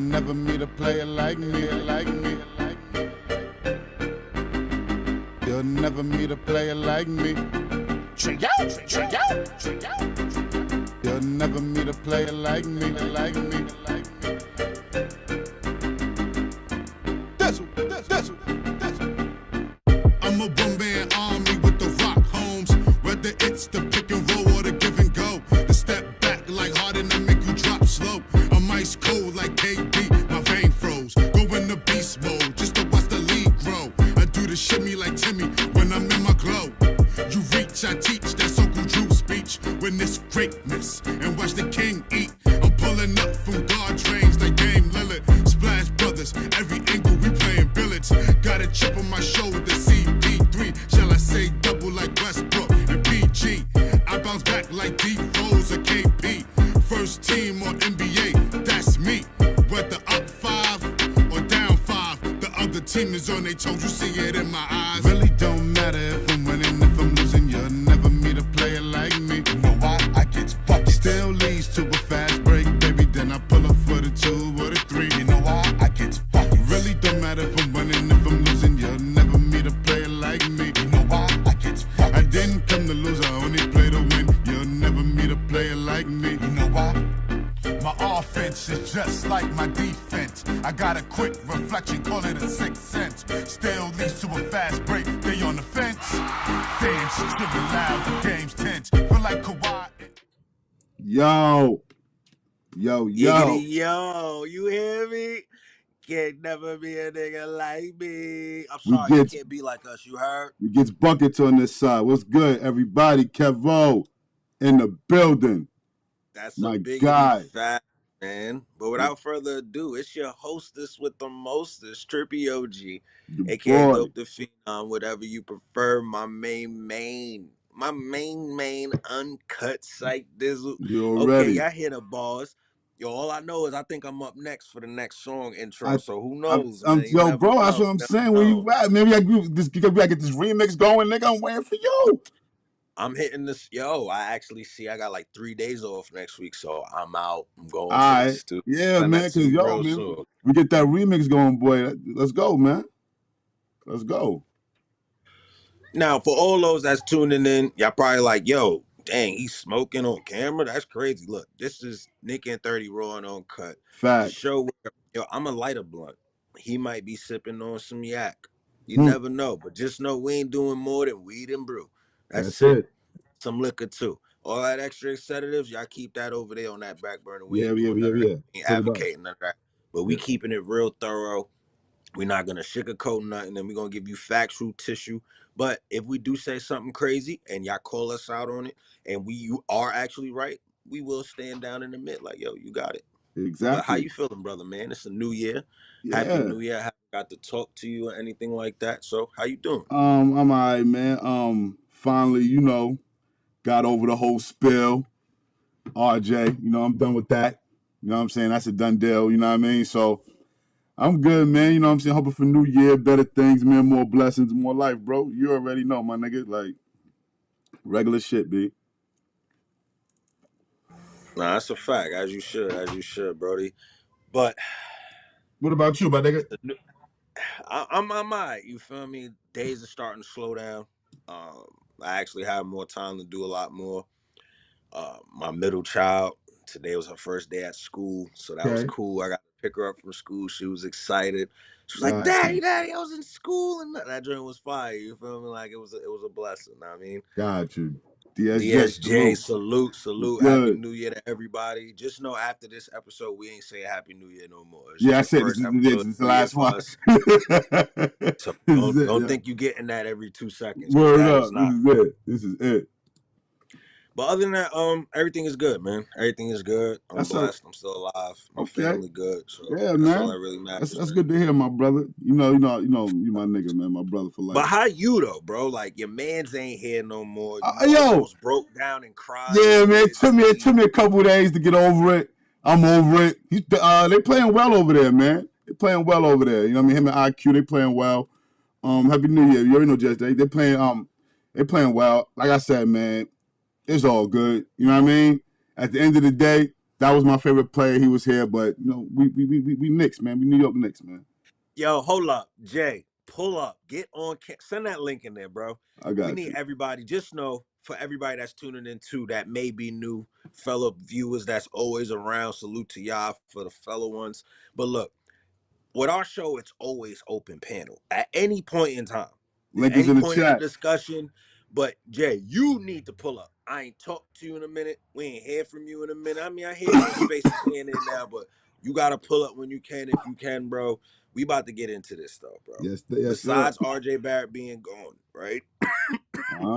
never meet a player like me, like me. You'll never meet a player like me. You'll never meet a player like me, like me. I'm a one-man army with the rock homes. Whether it's the pick and roll or the give and go. The step back like Harden and make you drop slow. I'm ice cold like KD, my vein froze. Go in the beast mode just to watch the league grow. I do the shimmy like Timmy when I'm in my glow. You reach, I teach, that's Uncle Drew's speech. Witness greatness and watch the king eat. I'm pulling up from guard trains like Dame Lillard. Splash Brothers, every angle we playing billets. Got a chip on my shoulder, CP3. Shall I say double like Westbrook and PG? I bounce back like D Rose or KP. First team or NBA, that's me. Whether up 5 or down 5, the other team is on their toes. You see it in my eyes. Really don't matter if I'm winning, if I'm losing. You'll never meet a player like me. You know why? I get buckets. Still leads to a fast break, baby. Then I pull up for the 2 or the 3. You know why? I get buckets. Really don't matter if I'm winning, if I'm losing. You'll never meet a player like me. You know why? I get buckets. I didn't come to lose, I only play to win. You'll never meet a player like me. You know why? My offense is just like my defense. I got a quick reflection, call it a sixth sense. Still leads to a fast break, they on the fence. Fans screaming loud, the game's tense. Feel like Kawhi. Yo, Yiggity, yo, you hear me? Can't never be a nigga like me. I'm sorry, you can't be like us, you heard? We gets buckets on this side. What's good, everybody? Kevo in the building. That's My a big guy. fact, man. But without further ado, it's your hostess with the mostest, Trippy OG, Your aka boy. Dope the Phenom, whatever you prefer. My main uncut Sikedizzle. You already. Okay, y'all hear the bars. Yo, all I know is I think I'm up next for the next song intro. So who knows? Man? You yo, never bro, that's know. what I'm saying. Where you at? Maybe I get this remix going, nigga. I'm waiting for you. I'm hitting this. Yo, I actually see I got like 3 days off next week, so I'm out. I'm going All to this too. Yeah, man, because yo, man, we get that remix going, boy. Let's go, man. Let's go. Now, for all those that's tuning in, y'all probably like, yo, dang, he's smoking on camera. That's crazy. Look, this is KnickN30 Raw and Uncut. Fact. Show where, yo, I'm a lighter blunt. He might be sipping on some yak. You never know, but just know we ain't doing more than weed and brew. That's it. Some liquor too. All that extra sedatives, y'all keep that over there on that back burner. We ain't advocating of that. But we keeping it real thorough. We're not gonna sugarcoat nothing, and we're gonna give you factual tissue. But if we do say something crazy and y'all call us out on it, and you are actually right, we will stand down and admit, like, yo, you got it. Exactly. But how you feeling, brother, man? It's a new year. Yeah. Happy New Year. I haven't got to talk to you or anything like that. So how you doing? I'm all right, man. Finally, got over the whole spill. RJ, I'm done with that. You know what I'm saying? That's a done deal, you know what I mean? So I'm good, man. You know what I'm saying? Hoping for New Year, better things, man, more blessings, more life, bro. You already know, my nigga. Like, regular shit, B. Nah, that's a fact. As you should, Brody. But what about you, my nigga? I'm all right. You feel me? Days are starting to slow down. I actually have more time to do a lot more. My middle child, today was her first day at school, so that was cool. I got to pick her up from school. She was excited. She was like, Daddy, I was in school, and that joint was fire. You feel me? Like it was a blessing. I mean, got you. DSJ, salute. Happy New Year to everybody. Just know after this episode, we ain't saying Happy New Year no more. I said this is the last one. So don't think you getting that every 2 seconds. Word up. This is it. But other than that, everything is good, man. Everything is good. I'm blessed. I'm still alive. My family good. So yeah, that's man. all that really matters. That's good to hear, my brother. You know, you my nigga, man. My brother for life. But how you though, bro? Like your man's ain't here no more. You almost broke down and cried. Yeah, man. It took me a couple of days to get over it. I'm over it. They playing well over there, man. They playing well over there. You know what I mean? Him and IQ, they playing well. Happy New Year. You already know, Jess. They playing well. Like I said, man. It's all good. You know what I mean? At the end of the day, That was my favorite player. He was here, but we Knicks, man. We New York Knicks, man. Yo, hold up, Jay. Pull up. Get on. Send that link in there, bro. I got We need you. everybody. Just know, for everybody that's tuning in too, that may be new, fellow viewers that's always around. Salute to y'all for the fellow ones. But look, with our show, it's always open panel at any point in time, Link at is any in the point in the chat. discussion. But Jay, you need to pull up. I ain't talked to you in a minute. We ain't hear from you in a minute. I mean, I hear your spaces here and there now, but you gotta pull up when you can, if you can, bro. We about to get into this stuff, bro. Yes, Besides sir. RJ Barrett being gone, right?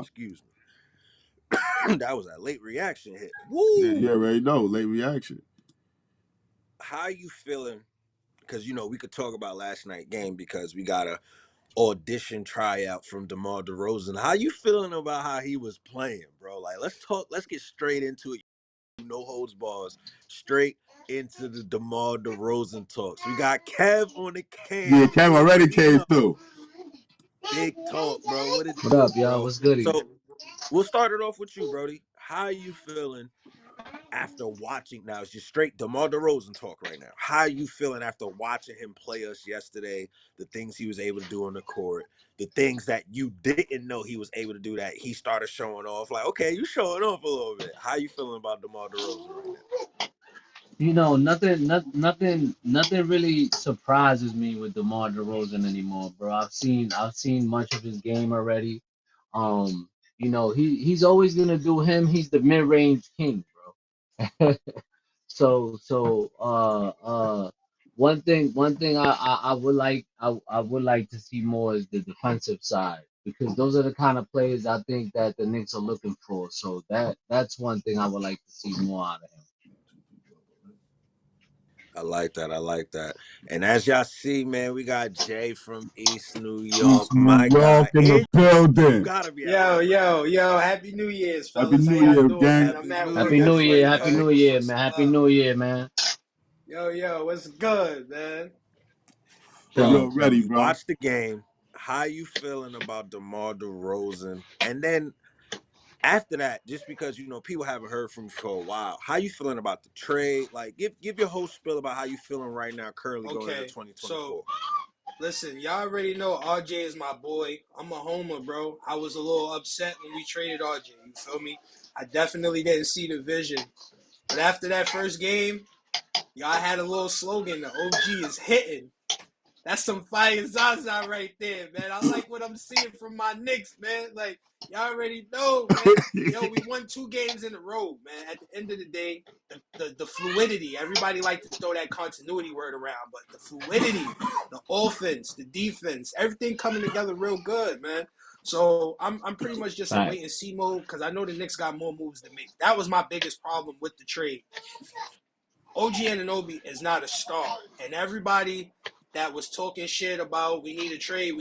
Excuse me. That was a late reaction hit. Woo! Yeah, you already know. Late reaction. How you feeling? Because we could talk about last night's game because we got a audition tryout from DeMar DeRozan. How you feeling about how he was playing, bro? Like, let's get straight into it. No holds bars, straight into the DeMar DeRozan talks. We got Kev on the cam. Yeah, Cam already came through. Big talk, bro. What up, y'all? bro? What's goody? So we'll start it off with you, Brody. How you feeling after watching? Now it's just straight DeMar DeRozan talk right now. How you feeling after watching him play us yesterday? The things he was able to do on the court, the things that you didn't know he was able to do that he started showing off. Like, okay, you showing off a little bit. How you feeling about DeMar DeRozan right now? Nothing really surprises me with DeMar DeRozan anymore, bro. I've seen much of his game already. He's always gonna do him. He's the mid-range king, bro. One thing I would like to see more is the defensive side, because those are the kind of players I think that the Knicks are looking for. So that's one thing I would like to see more out of him. I like that. And as y'all see, man, we got Jay from East New York, my guy. In the building. You gotta be Yo, Happy New Year's, fellas. Happy New How y'all Year, doing, gang. man? I'm at work. Happy New Year, man. Happy New Year, man. Happy New Year, man. Yo, what's good, man? You're ready, bro. Watch the game. How you feeling about DeMar DeRozan? And then after that, just because people haven't heard from you for a while, how you feeling about the trade? Like, give your whole spiel about how you feeling right now, currently going into 2024. So, listen, y'all already know RJ is my boy. I'm a homer, bro. I was a little upset when we traded RJ. You feel me? I definitely didn't see the vision. But after that first game, y'all had a little slogan, the OG is hitting. That's some fire Zaza right there, man. I like what I'm seeing from my Knicks, man. Like, y'all already know, man. Yo, we won 2 games in a row, man. At the end of the day, the fluidity, everybody like to throw that continuity word around, but the fluidity, the offense, the defense, everything coming together real good, man. So I'm pretty much just in wait and see mode, because I know the Knicks got more moves to make. That was my biggest problem with the trade. OG Anunoby is not a star, and everybody that was talking shit about we need a trade,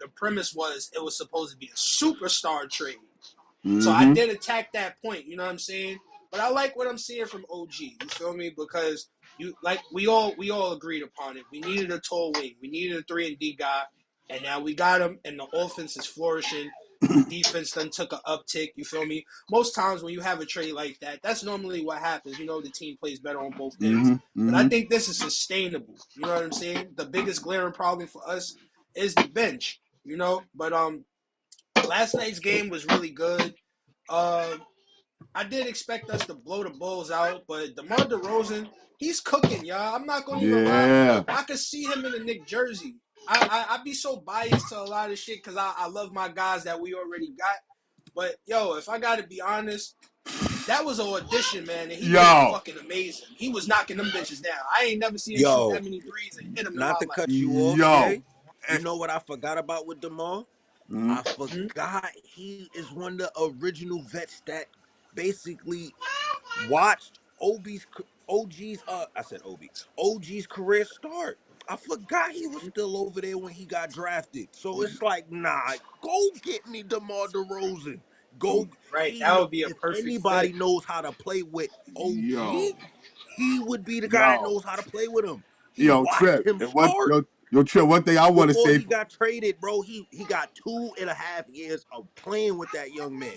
the premise was it was supposed to be a superstar trade. Mm-hmm. So I did attack that point, you know what I'm saying? But I like what I'm seeing from OG, you feel me? Because we all agreed upon it. We needed a tall wing. We needed a 3-and-D guy, and now we got him, and the offense is flourishing. The defense then took an uptick, you feel me? Most times when you have a trade like that, that's normally what happens. The team plays better on both ends. But I think this is sustainable. You know what I'm saying? The biggest glaring problem for us is the bench, But last night's game was really good. I did expect us to blow the Bulls out, but DeMar DeRozan, he's cooking, y'all. I'm not going to even lie. I could see him in a Knicks jersey. I be so biased to a lot of shit because I love my guys that we already got. But, yo, if I got to be honest, that was an audition, man, and he did fucking amazing. He was knocking them bitches down. I ain't never seen him shoot that many threes and hit them in my life. Not to cut you off, Jay. You know what I forgot about with DeMar? I forgot he is one of the original vets that basically watched OG's career start. I forgot he was still over there when he got drafted. So it's like, nah, go get me DeMar DeRozan. Go. Right, that would be a perfect If anybody fit. knows how to play with OG, he would be the guy that knows how to play with him. He watched him start. Yo, Trip, one thing I want to Before say. he got traded, bro, he got 2.5 years of playing with that young man.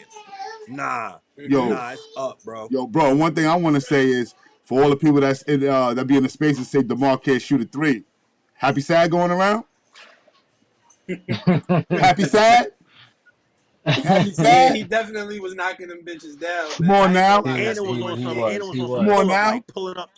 Nah, Yo, it's up, bro. bro, one thing I want to say is for all the people that's that be in the space and say DeMar can't shoot a three. Happy Sad going around? Happy Sad? Happy Yeah, Sad? he definitely was knocking them bitches down, Come man. on I ain't gonna now. lie, And that's it the was one on thing. some Come on pull up, now. like pulling up.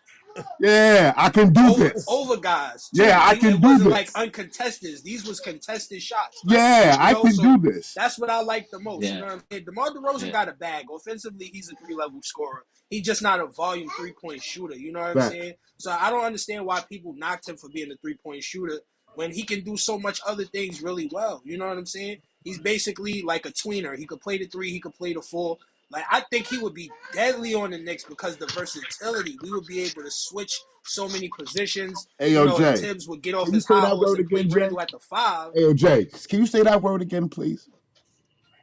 Yeah, I can do this. Over guys too. Yeah, I can It do wasn't like this. uncontested. These was contested shots. Like, Yeah, I can do so this. that's what I like the most. You Yeah. know what I'm saying? DeMar DeRozan Yeah. got a bag. Offensively, he's a 3-level scorer. He's just not a volume 3-point shooter. You know what I'm Back. saying? So I don't understand why people knocked him for being a 3-point shooter when he can do so much other things really well. You know what I'm saying? He's basically like a tweener. He could play the 3, he could play the 4. Like, I think he would be deadly on the Knicks because the versatility. We would be able to switch so many positions. Hey, You yo, know, if Jay. Tibbs would get off Can you his say high that horse word and play again, Jay? Randall at the 5. Hey, yo, Jay, can you say that word again, please?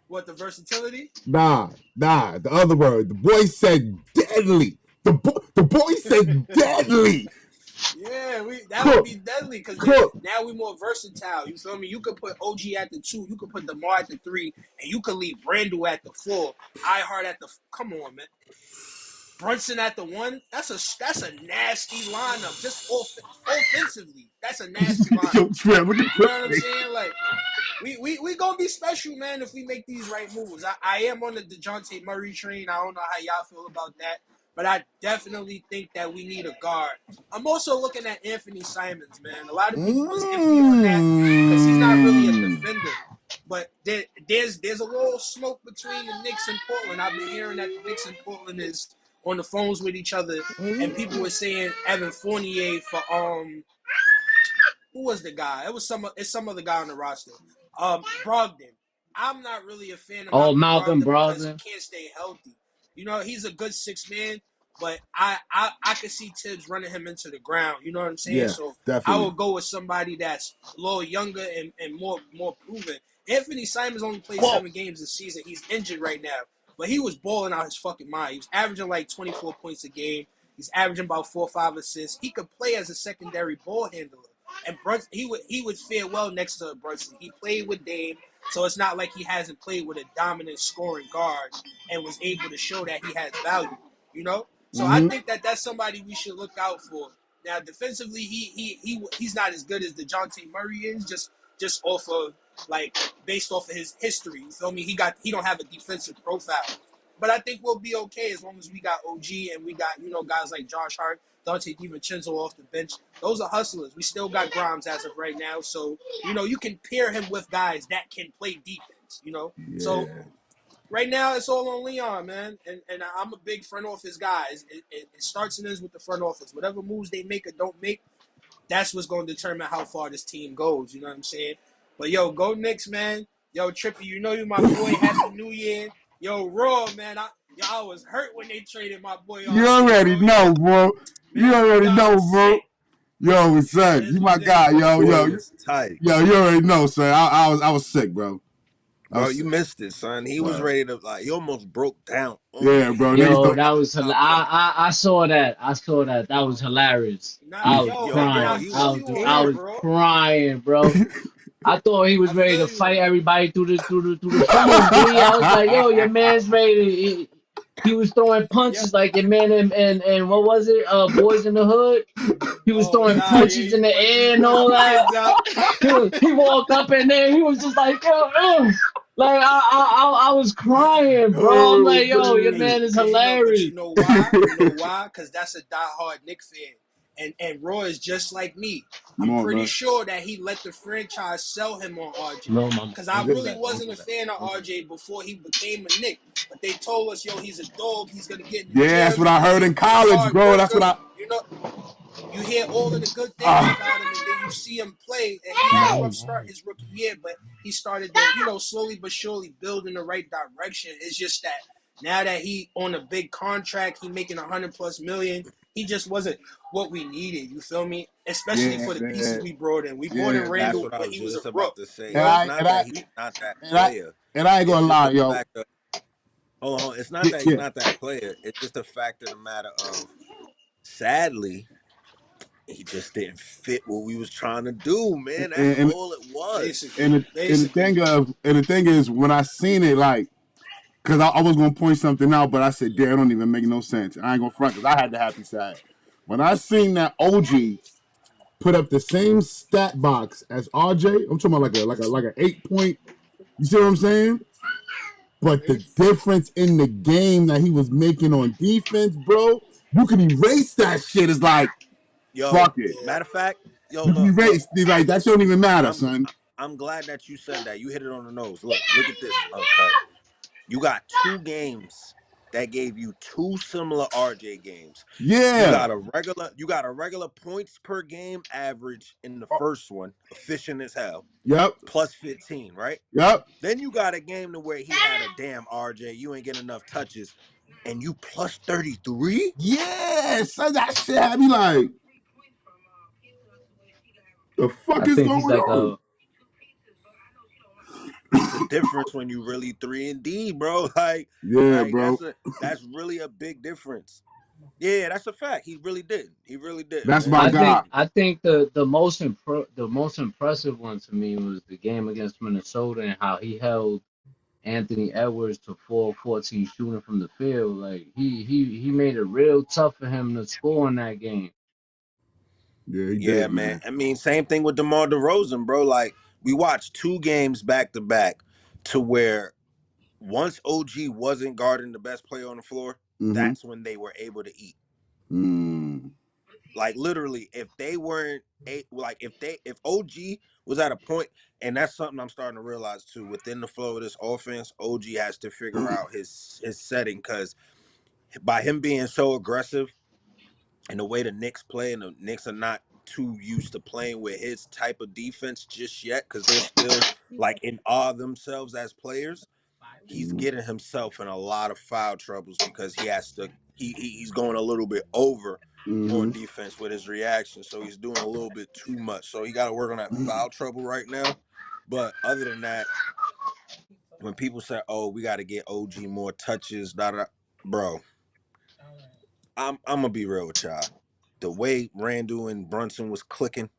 What, the versatility? Nah, the other word. The boy said deadly. The boy said deadly. Yeah, that would Cook. be deadly because Cook. now we more versatile. You feel me? You could put OG at the 2, you could put DeMar at the 3, and you could leave Randall at the 4. Iheart at the. Come on, man. Brunson at the 1. That's a nasty lineup. Just offensively, that's a nasty lineup. Yo, Trip, look at You know Trip. what I'm saying? Like, we gonna be special, man, if we make these right moves. I am on the DeJounte Murray train. I don't know how y'all feel about that, but I definitely think that we need a guard. I'm also looking at Anthony Simons, man. A lot of people was iffy on that because he's not really a defender. But there's a little smoke between the Knicks and Portland. I've been hearing that the Knicks and Portland is on the phones with each other, and people were saying Evan Fournier for who was the guy? It's some other guy on the roster. Brogdon. I'm not really a fan of Malcolm Malcolm Brogdon because he Brogdon. can't stay healthy. You know, he's a good 6 man, but I could see Tibbs running him into the ground. You know what I'm saying? Yeah, So I definitely. will go with somebody that's a little younger and more proven. Anthony Simons only played 7 games this season. He's injured right now, but he was balling out his fucking mind. He was averaging like 24 points a game. He's averaging about 4 or 5 assists. He could play as a secondary ball handler. And Brunson, he would fare well next to Brunson. He played with Dame, so it's not like he hasn't played with a dominant scoring guard and was able to show that he has value. You know, so I think that that's somebody we should look out for. Now, defensively, he's not as good as DeJounte Murray is, just off of like based off of his history. You feel me? He don't have a defensive profile. But I think we'll be okay as long as we got OG and we got, guys like Josh Hart, Dante DiVincenzo off the bench. Those are hustlers. We still got Grimes as of right now. So, you can pair him with guys that can play defense. Yeah. So right now it's all on Leon, man. And I'm a big front office guy. It starts and ends with the front office. Whatever moves they make or don't make, that's what's going to determine how far this team goes. You know what I'm saying? But, yo, go Knicks, man. Yo, Trippy, you my boy. Happy New Year. Yo, Raw, man. I was hurt when they traded my boy RJ. You already know, bro. You Man, already y'all know, was bro. sick. Yo, son, It you is my what it guy, is. yo. Boy was tight. Yo, you already know, son. I was sick, bro. Bro, you missed it, son. He was ready to he almost broke down. Yeah, bro. Niggas Yo, don't. that was I saw that. I saw that. That was hilarious. I was And I crying. he feel was you on I that, was scared. bro. crying, bro. I thought he was I ready to feel you, fight man. everybody through the phone. B, I was like, yo, your man's ready. He was throwing Yeah. punches like your man and what was it? Boys in the Hood. He was Oh, throwing nah, yeah, punches he in the punching, air and putting all the that. kids out. He walked up in there. He was just like, yo, like I was crying, bro. I'm Oh like, yo, your man. man is But hilarious. you know why? You know why? Because that's a diehard Knick fan. And Roy is just like me. Come I'm on, pretty man. sure that he let the franchise sell him on RJ. No, mama, Because don't I do really that. Don't wasn't do a that. fan of RJ before he became a Knick. But they told us, yo, he's a dog. He's going to get in the Yeah, that's gym. what I heard in He's a college, hard bro. That's what worker. I. You hear all of the good things about him, and then you see him play, and he had a rough start his rookie year, but he started to, slowly but surely build in the right direction. It's just that now that he on a big contract, he making $100+ million. He just wasn't what we needed. You feel me? Especially Yeah, for the pieces man. we brought in. We brought in Yeah, That's Randall what I when was he was a just about rook. to say. You and know, It's I not and I that he's not that and I player. and I ain't It's gonna just lie, the yo. fact of It's not Yeah, that he's yeah. not that player. It's just a fact of the matter of, sadly, he just didn't fit what we was trying to do, man. That's and all it was. and the thing is, when I seen it, like, cause I was gonna point something out, but I said, "Damn, it don't even make no sense." I ain't gonna front, cause I had the happy side. When I seen that OG put up the same stat box as RJ, I'm talking about like an 8 point. You see what I'm saying? But the difference in the game that he was making on defense, bro, you can erase that shit. It's like, Yo, fuck it. matter of fact, yo, You can look. erase. Like, that shit don't even matter, I'm son. I'm glad that you said that. You hit it on the nose. Look at this, Uncut. You got 2 games that gave you 2 similar RJ games. Yeah. You got a regular points per game average in the first one, efficient as hell, Yep. plus 15, right? Yep. Then you got a game to where he had a damn RJ, you ain't getting enough touches, and you plus 33? Yeah, son, that shit had me like, the fuck I is think going he's like on? It's a difference when you really 3 and D, bro. Yeah, Like bro. that's really a big difference. Yeah, that's a fact. He really did. He really did, That's man. my guy. I think the most impressive one to me was the game against Minnesota and how he held Anthony Edwards to 4 14 shooting from the field. Like he made it real tough for him to score in that game. Yeah, he Yeah, did, man. man. I mean, same thing with DeMar DeRozan, bro. Like we watched 2 games back to back to where once OG wasn't guarding the best player on the floor, Mm-hmm. that's when they were able to eat. Mm. Like literally, if they weren't if OG was at a point, and that's something I'm starting to realize too, within the flow of this offense, OG has to figure out his setting, because by him being so aggressive and the way the Knicks play, and the Knicks are not too used to playing with his type of defense just yet, because they're still like in awe of themselves as players. He's getting himself in a lot of foul troubles because he has to he's going a little bit over Mm-hmm. on defense with his reaction, so he's doing a little bit too much, so he got to work on that foul trouble right now. But other than that, when people say, oh, we got to get OG more touches, bro, I'm gonna be real with y'all. The way Randall and Brunson was clicking,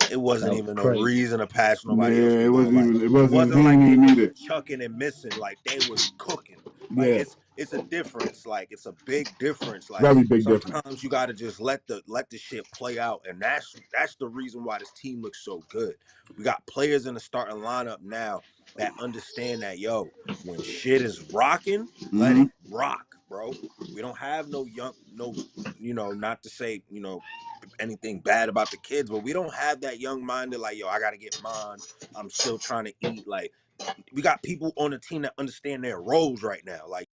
it That wasn't was even a crazy. reason to pass nobody else Yeah, the it ball. wasn't Like even. It it wasn't. wasn't He like didn't they even were need just it. chucking and missing. Like they was cooking. Like Yeah, it's a difference. Like it's a big difference. Like very big difference. sometimes you got to just let the shit play out, and that's the reason why this team looks so good. We got players in the starting lineup now that understand that, yo, when shit is rocking, let Mm-hmm. it rock, bro. We don't have no, not to say, anything bad about the kids, but we don't have that young minded, like, yo, I gotta get mine. I'm still trying to eat. Like, we got people on the team that understand their roles right now. Like,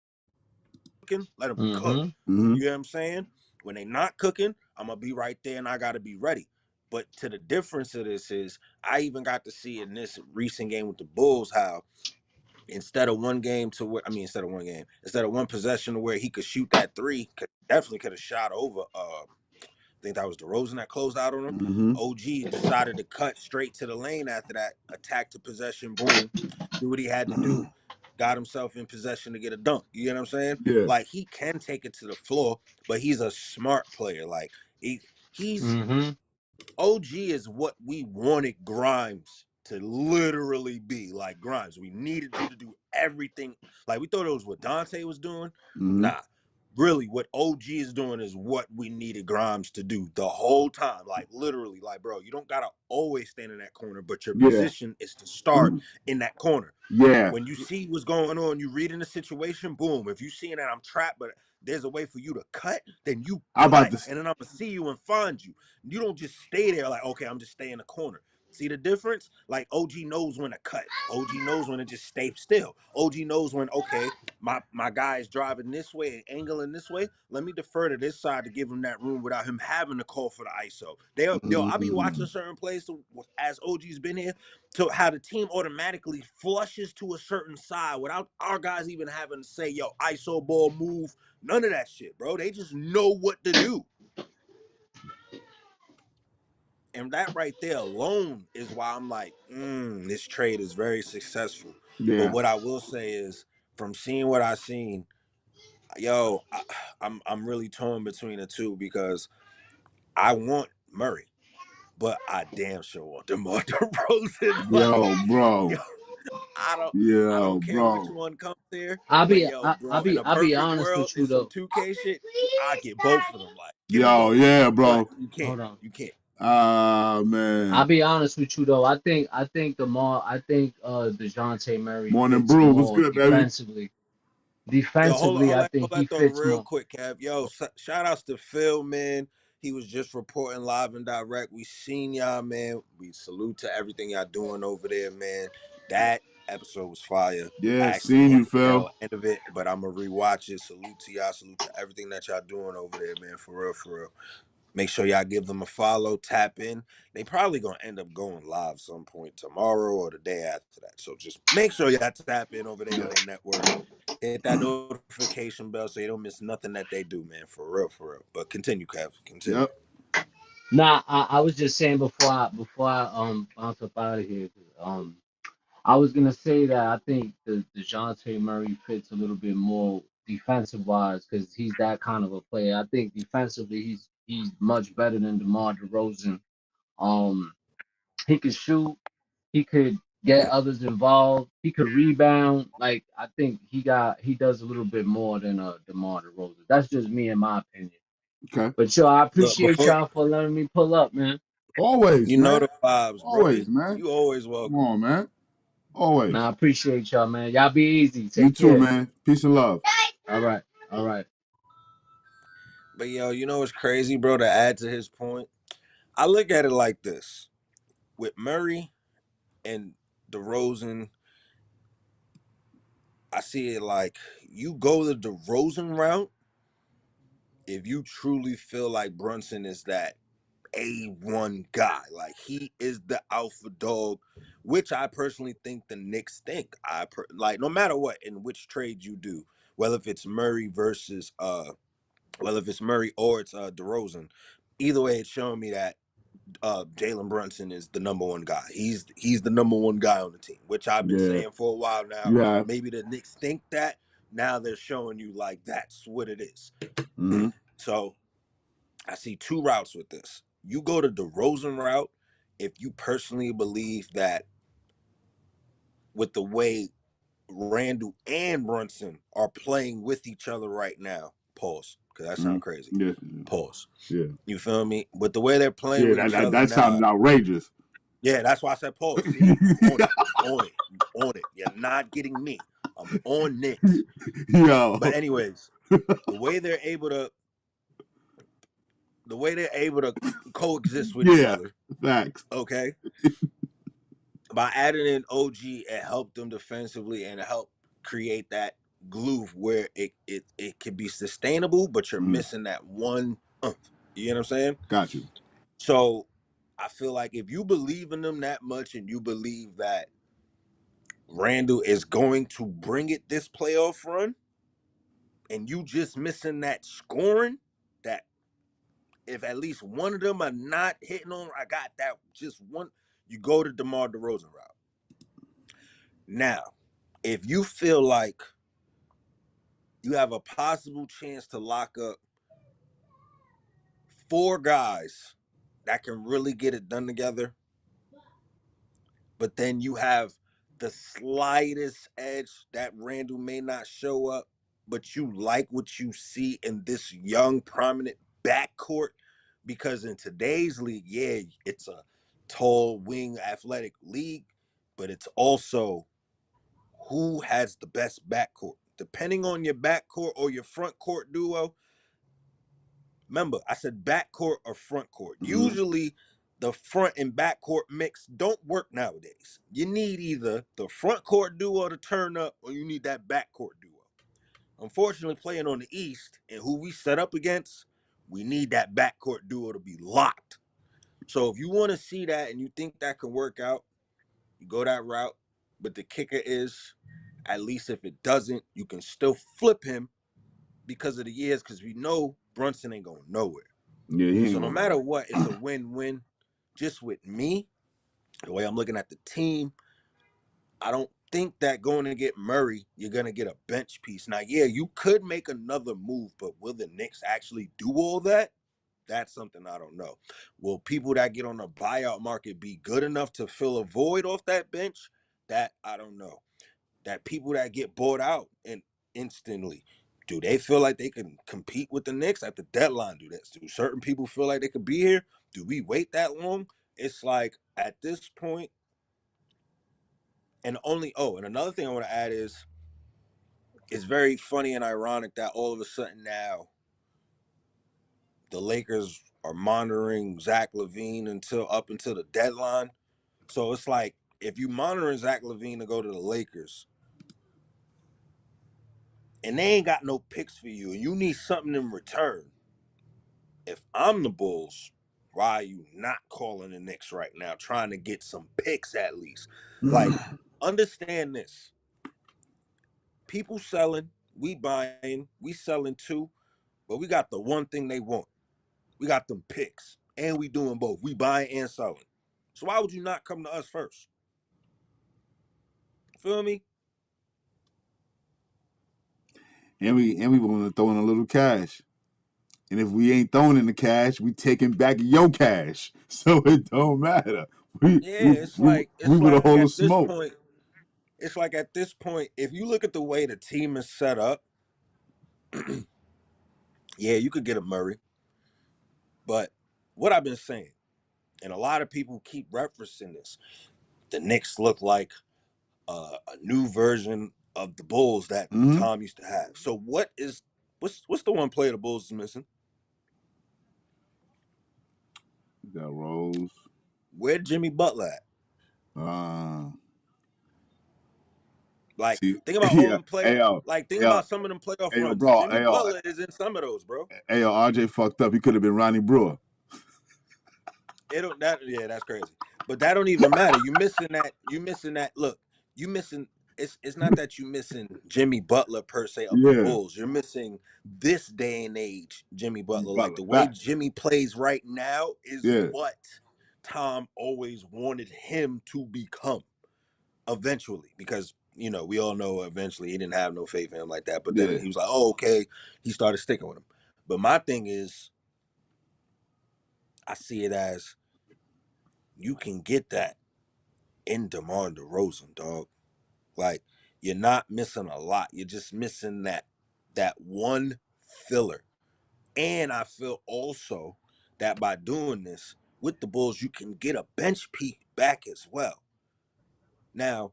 cooking, let them cook. Mm-hmm. Mm-hmm. You know what I'm saying? When they not cooking, I'm gonna be right there and I gotta be ready. But to the difference of this is, I even got to see in this recent game with the Bulls how instead of one game to where, instead of one possession to where he could shoot that three, definitely could have shot over. I think that was DeRozan that closed out on him. Mm-hmm. OG decided to cut straight to the lane after that, attack to possession, boom, do what he had to do, got himself in possession to get a dunk. You know what I'm saying? Yeah. Like he can take it to the floor, but he's a smart player. Like he's Mm-hmm. OG is what we wanted Grimes to literally be. Like Grimes, we needed you to do everything. Like we thought it was what Dante was doing. Mm-hmm. Nah, really, what OG is doing is what we needed Grimes to do the whole time. Like literally, like bro, you don't gotta always stand in that corner, but your Yeah. position is to start in that corner. Yeah. When you see what's going on, you reading the situation, boom. If you seeing that I'm trapped, but there's a way for you to cut, then you I'm about cut, to. and then I'm gonna see you and find you. You don't just stay there like, okay, I'm just staying in the corner. See the difference? Like OG knows when to cut. OG knows when to just stay still. OG knows when, okay, my guy is driving this way and angling this way. Let me defer to this side to give him that room without him having to call for the ISO. I'll be watching certain plays as OG's been here, to how the team automatically flushes to a certain side without our guys even having to say, yo, ISO ball move. None of that shit, bro. They just know what to do. And that right there alone is why I'm like, this trade is very successful. But Yeah. what I will say is, from seeing what I've seen, yo, I'm really torn between the two, because I want Murray, but I damn sure want DeMar DeRozan. Yo, bro. Yo, I Yo, don't care which bro. one comes there. I'll But be yo, I, bro, in a I'll be perfect honest world, with you in some though. 2K shit, I get both of them. Like, give me Yo, both. yeah, But bro. you can't. Hold on. You can't. I'll Man. be honest with you though. I think DeJounte Murray Morning fits Brew. What's more good, baby? defensively. Yo, Defensively, I hold think he that though fits real more. quick, Kev. Yo, shout outs to Phil, man. He was just reporting live and direct. We seen y'all, man. We salute to everything y'all doing over there, man. That episode was fire. Yeah, I actually seen caught you, the Phil. tail end of it, but I'm gonna rewatch it. Salute to y'all. Salute to everything that y'all doing over there, man. For real, for real. Make sure y'all give them a follow, tap in. They probably gonna end up going live some point tomorrow or the day after that. So just make sure y'all tap in over there on their network. Hit that notification bell so you don't miss nothing that they do, man. For real, for real. But continue, Kev. Continue. Yep. Nah, I was just saying before I bounce up out of here. I was gonna say that I think the DeJounte Murray fits a little bit more defensive wise because he's that kind of a player. I think defensively he's much better than DeMar DeRozan. Um, he could shoot, he could get others involved, he could rebound. Like I think he does a little bit more than DeMar DeRozan. That's just me in my opinion. Okay. But yo, I Look, appreciate y'all for letting me pull up, man. Always, you know man. the vibes, brother. Always, man. You always Come welcome. on, man. Always. Man, I appreciate y'all, man. Y'all be easy. You Take too, care. man. Peace and love. All right. All right. But yo, you know what's crazy, bro? To add to his point, I look at it like this: with Murray and DeRozan, I see it like you go the DeRozan route if you truly feel like Brunson is that A1 guy. Like he is the alpha dog, which I personally think the Knicks think. Like no matter what, in which trade you do, whether if it's Murray versus whether if it's Murray or it's DeRozan, either way, it's showing me that Jalen Brunson is the number one guy. He's the number one guy on the team, which I've been Yeah. saying for a while now. Yeah. Maybe the Knicks think that. Now they're showing you like that's what it is. Mm-hmm. So I see two routes with this. You go to the DeRozan route if you personally believe that with the way Randall and Brunson are playing with each other right now. Pause, because that sounds crazy. Yeah. Pause. Yeah. You feel me? With the way they're playing with each other That now. sounded outrageous. Yeah, that's why I said pause. See, I'm on it. I'm on it. You're not getting me. I'm on Knicks. Yo. But anyways, the way they're able to coexist with each other. Facts. Okay. By adding in OG, it helped them defensively and it helped create that glue where it can be sustainable, but you're missing that one. You know what I'm saying? Got you. So I feel like if you believe in them that much and you believe that Randall is going to bring it this playoff run, and you just missing that scoring, that if at least one of them are not hitting on, I got that just one, you go to DeMar DeRozan route. Now, if you feel like you have a possible chance to lock up 4 guys that can really get it done together, but then you have the slightest edge that Randall may not show up, but you like what you see in this young, prominent backcourt, because in today's league, yeah, it's a tall wing athletic league, but it's also who has the best backcourt. Depending on your backcourt or your front court duo, remember, I said backcourt or front court. Usually the front and backcourt mix don't work nowadays. You need either the front court duo to turn up or you need that backcourt duo. Unfortunately, playing on the East and who we set up against, we need that backcourt duo to be locked. So if you want to see that and you think that can work out, you go that route. But the kicker is, at least if it doesn't, you can still flip him because of the years, because we know Brunson ain't going nowhere. Yeah, he ain't So no going matter what, it's a win-win. Just with me, the way I'm looking at the team, I don't think that going to get Murray, you're going to get a bench piece. Now, yeah, you could make another move, but will the Knicks actually do all that? That's something I don't know. Will people that get on the buyout market be good enough to fill a void off that bench? That I don't know. That people that get bought out and instantly, do they feel like they can compete with the Knicks at the deadline? Do certain people feel like they could be here? Do we wait that long? It's like at this point, and another thing I want to add is it's very funny and ironic that all of a sudden now the Lakers are monitoring Zach LaVine up until the deadline. So it's like if you monitoring Zach LaVine to go to the Lakers and they ain't got no picks for you and you need something in return, if I'm the Bulls, why are you not calling the Knicks right now, trying to get some picks at least? Like, understand this. People selling, we buying, we selling too, but we got the one thing they want. We got them picks, and we doing both. We buying and selling. So why would you not come to us first? Feel me? And we want to throw in a little cash. And if we ain't throwing in the cash, we taking back your cash. So it don't matter. It's we like with a hole at of this smoke. point, if you look at the way the team is set up, yeah, you could get a Murray. But what I've been saying, and a lot of people keep referencing this, the Knicks look like a new version of the Bulls that Tom used to have. So what's the one player the Bulls is missing? Got Rose. Where Jimmy Butler at? Like, think about all them players. Think about some of them playoff runs. Bro, Jimmy Butler is in some of those, bro. RJ fucked up. He could have been Ronnie Brewer. That's crazy. But that don't even matter. You missing that. Look, you missing. It's not that you missing Jimmy Butler per se of the Bulls. You're missing this day and age Jimmy Butler. Like the way Jimmy plays right now is what Tom always wanted him to become eventually, because we all know eventually he didn't have no faith in him like that. But then he was like, oh, okay. He started sticking with him. But my thing is, I see it as you can get that in DeMar DeRozan, dog. Like, you're not missing a lot. You're just missing that one filler. And I feel also that by doing this with the Bulls, you can get a bench piece back as well. Now,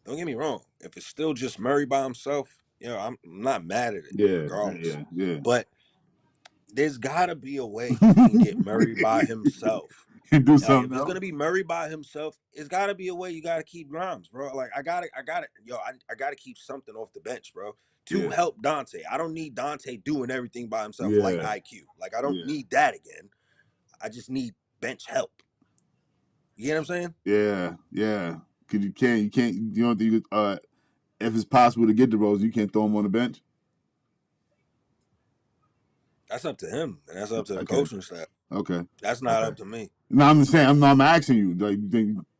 don't get me wrong. If it's still just Murray by himself, I'm not mad at it regardless. But there's got to be a way you can get Murray by himself. Do like, something if it's gonna be Murray by himself, it's gotta be a way you gotta keep Grimes, bro. Like I gotta keep something off the bench, bro, to help Dante. I don't need Dante doing everything by himself like IQ. Like I don't need that again. I just need bench help. You get what I'm saying? Yeah. Cause you don't think if it's possible to get the Rose, you can't throw him on the bench. That's up to him, and that's up to the coaching staff. Okay. That's not up to me. No, I'm just saying. I'm asking you. Like,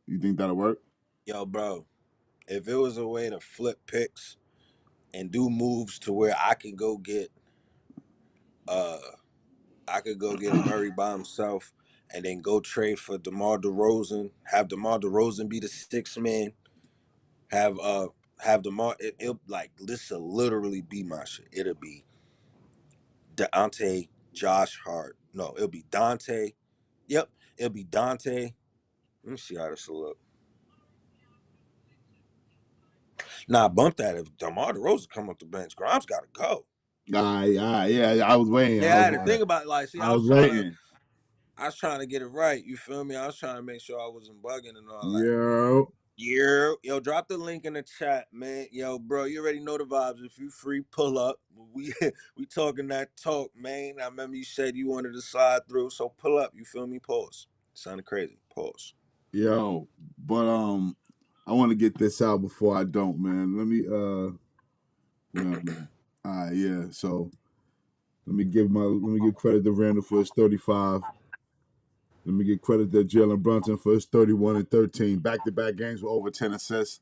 you think that'll work? Yo, bro, if it was a way to flip picks and do moves to where I could go get a Murray by himself and then go trade for DeMar DeRozan, have DeMar DeRozan be the sixth man, have DeMar, it'll like, this will literally be my shit. It'll be Dante, Josh Hart. No, it'll be Dante. Yep, it'll be Dante. Let me see how this will look. Nah, bump that. If DeMar DeRozan come off the bench, Grimes got to go. Yeah, I was waiting. Yeah, I had to think about it. Like, see, I was waiting. I was trying to get it right. You feel me? I was trying to make sure I wasn't bugging and all that. Yo, drop the link in the chat, man. Yo, bro, you already know the vibes. If you free, pull up. We talking that talk, man. I remember you said you wanted to slide through, so pull up. You feel me? Pause. Sounded crazy. Pause. Yo, but I want to get this out before I don't, man. Let me yeah. So let me give credit to Randall for his 35. Let me give credit to Jalen Brunson for his 31 and 13. Back-to-back games with over 10 assists.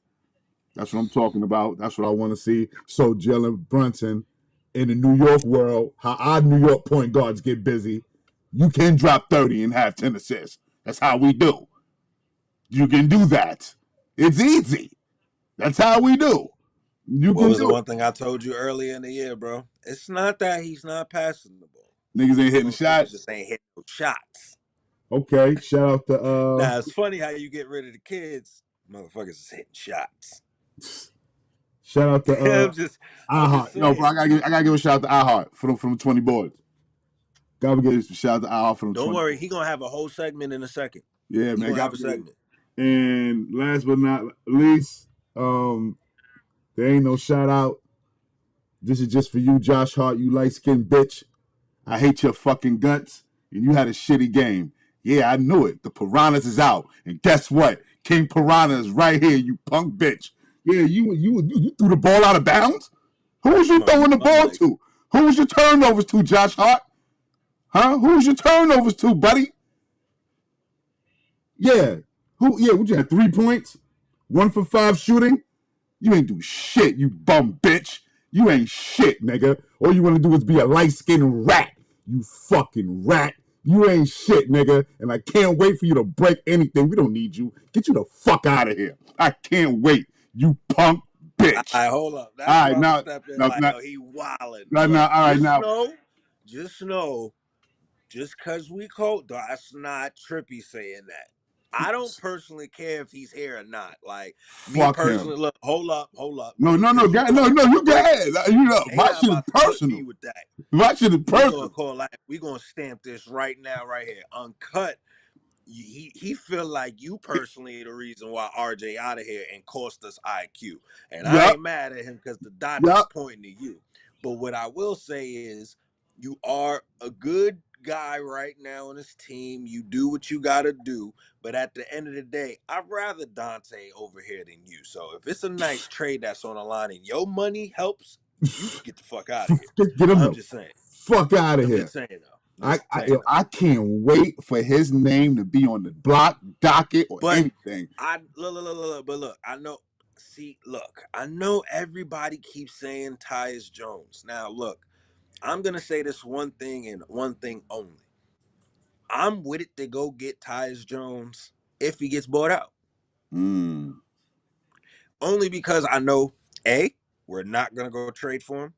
That's what I'm talking about. That's what I want to see. So Jalen Brunson in the New York world, how our New York point guards get busy. You can drop 30 and have 10 assists. That's how we do. You can do that. It's easy. That's how we do. You What can was the do one thing I told you earlier in the year, bro? It's not that he's not passing the ball. Niggas ain't hitting Motherfuckers shots. just ain't hitting no shots. Okay, shout out to Now it's funny how you get rid of the kids. Motherfuckers is hitting shots. shout out to I'm just iHeart. Yo, saying. bro, I gotta give a shout out to iHeart for them 20 boards. Gotta give a shout out to iHeart for them. Don't 20 worry, boards. he gonna have a whole segment in a second. Yeah, He man. gonna have a segment. And last but not least, there ain't no shout out. This is just for you, Josh Hart, you light-skinned bitch. I hate your fucking guts, and you had a shitty game. Yeah, I knew it. The Piranhas is out. And guess what? King Piranha is right here, you punk bitch. Yeah, you threw the ball out of bounds? Who was you throwing the ball to? Who was your turnovers to, Josh Hart? Huh? Who was your turnovers to, buddy? Yeah. What you had, 3 points? 1 for 5 shooting? You ain't do shit, you bum bitch. You ain't shit, nigga. All you want to do is be a light-skinned rat. You fucking rat. You ain't shit, nigga. And I can't wait for you to break anything. We don't need you. Get you the fuck out of here. I can't wait. You punk bitch. All right, hold up. That's all right, why now, I'm stepping like, yo, he wildin'. All right, Just know, just because we called, that's not Trippy saying that. I don't personally care if he's here or not. Like, me personally, look, hold up. No, you go ahead. You know, my shit is personal. With that. My shit is personal. We gonna stamp this right now, right here. Uncut. He feel like you personally the reason why RJ out of here and cost us IQ. And I ain't mad at him because the dot is pointing to you. But what I will say is you are a good guy right now on this team. You do what you gotta do. But at the end of the day, I'd rather Dante over here than you. So if it's a nice trade that's on the line and your money helps, you get the fuck out of here. Get him I'm just saying. Fuck out of here. I'm just saying though. I can't wait for his name to be on the block, docket, or anything. Look, I know. See, look, I know everybody keeps saying Tyus Jones. Now, look, I'm gonna say this one thing and one thing only. I'm with it to go get Tyus Jones if he gets bought out. Only because I know A, we're not gonna go trade for him.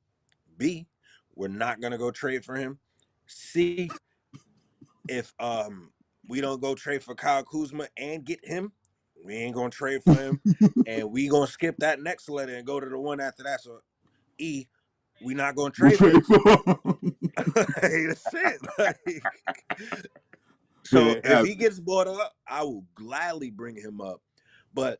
B, we're not gonna go trade for him. C, if we don't go trade for Kyle Kuzma and get him, we ain't gonna trade for him, and we gonna skip that next letter and go to the one after that. So E, we not gonna trade for him. That's it. So if he gets bought up, I will gladly bring him up. But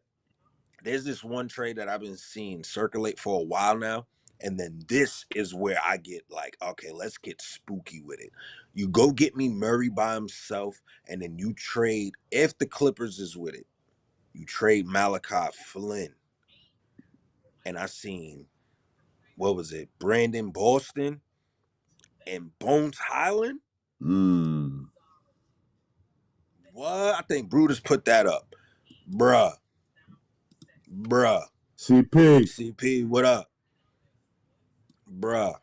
there's this one trade that I've been seeing circulate for a while now. And then this is where I get like, okay, let's get spooky with it. You go get me Murray by himself, and then you trade, if the Clippers is with it, you trade Malachi Flynn. And I seen, what was it, Brandon Boston and Bones Highland? What? I think Brutus put that up. Bruh. CP, what up? Bruh.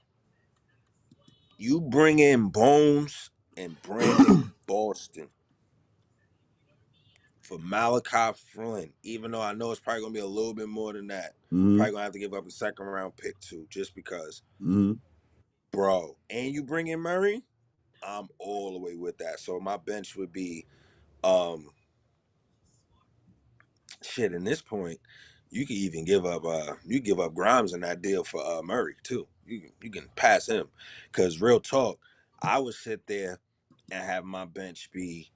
You bring in Bones and Brandon Boston for Malachi Flynn, even though I know it's probably going to be a little bit more than that. Probably going to have to give up a second round pick too, just because. Bro, and you bring in Murray, I'm all the way with that. So my bench would be, shit, in this point, you can even give up Grimes in that deal for Murray too. You can pass him, because real talk, I would sit there and have my bench be,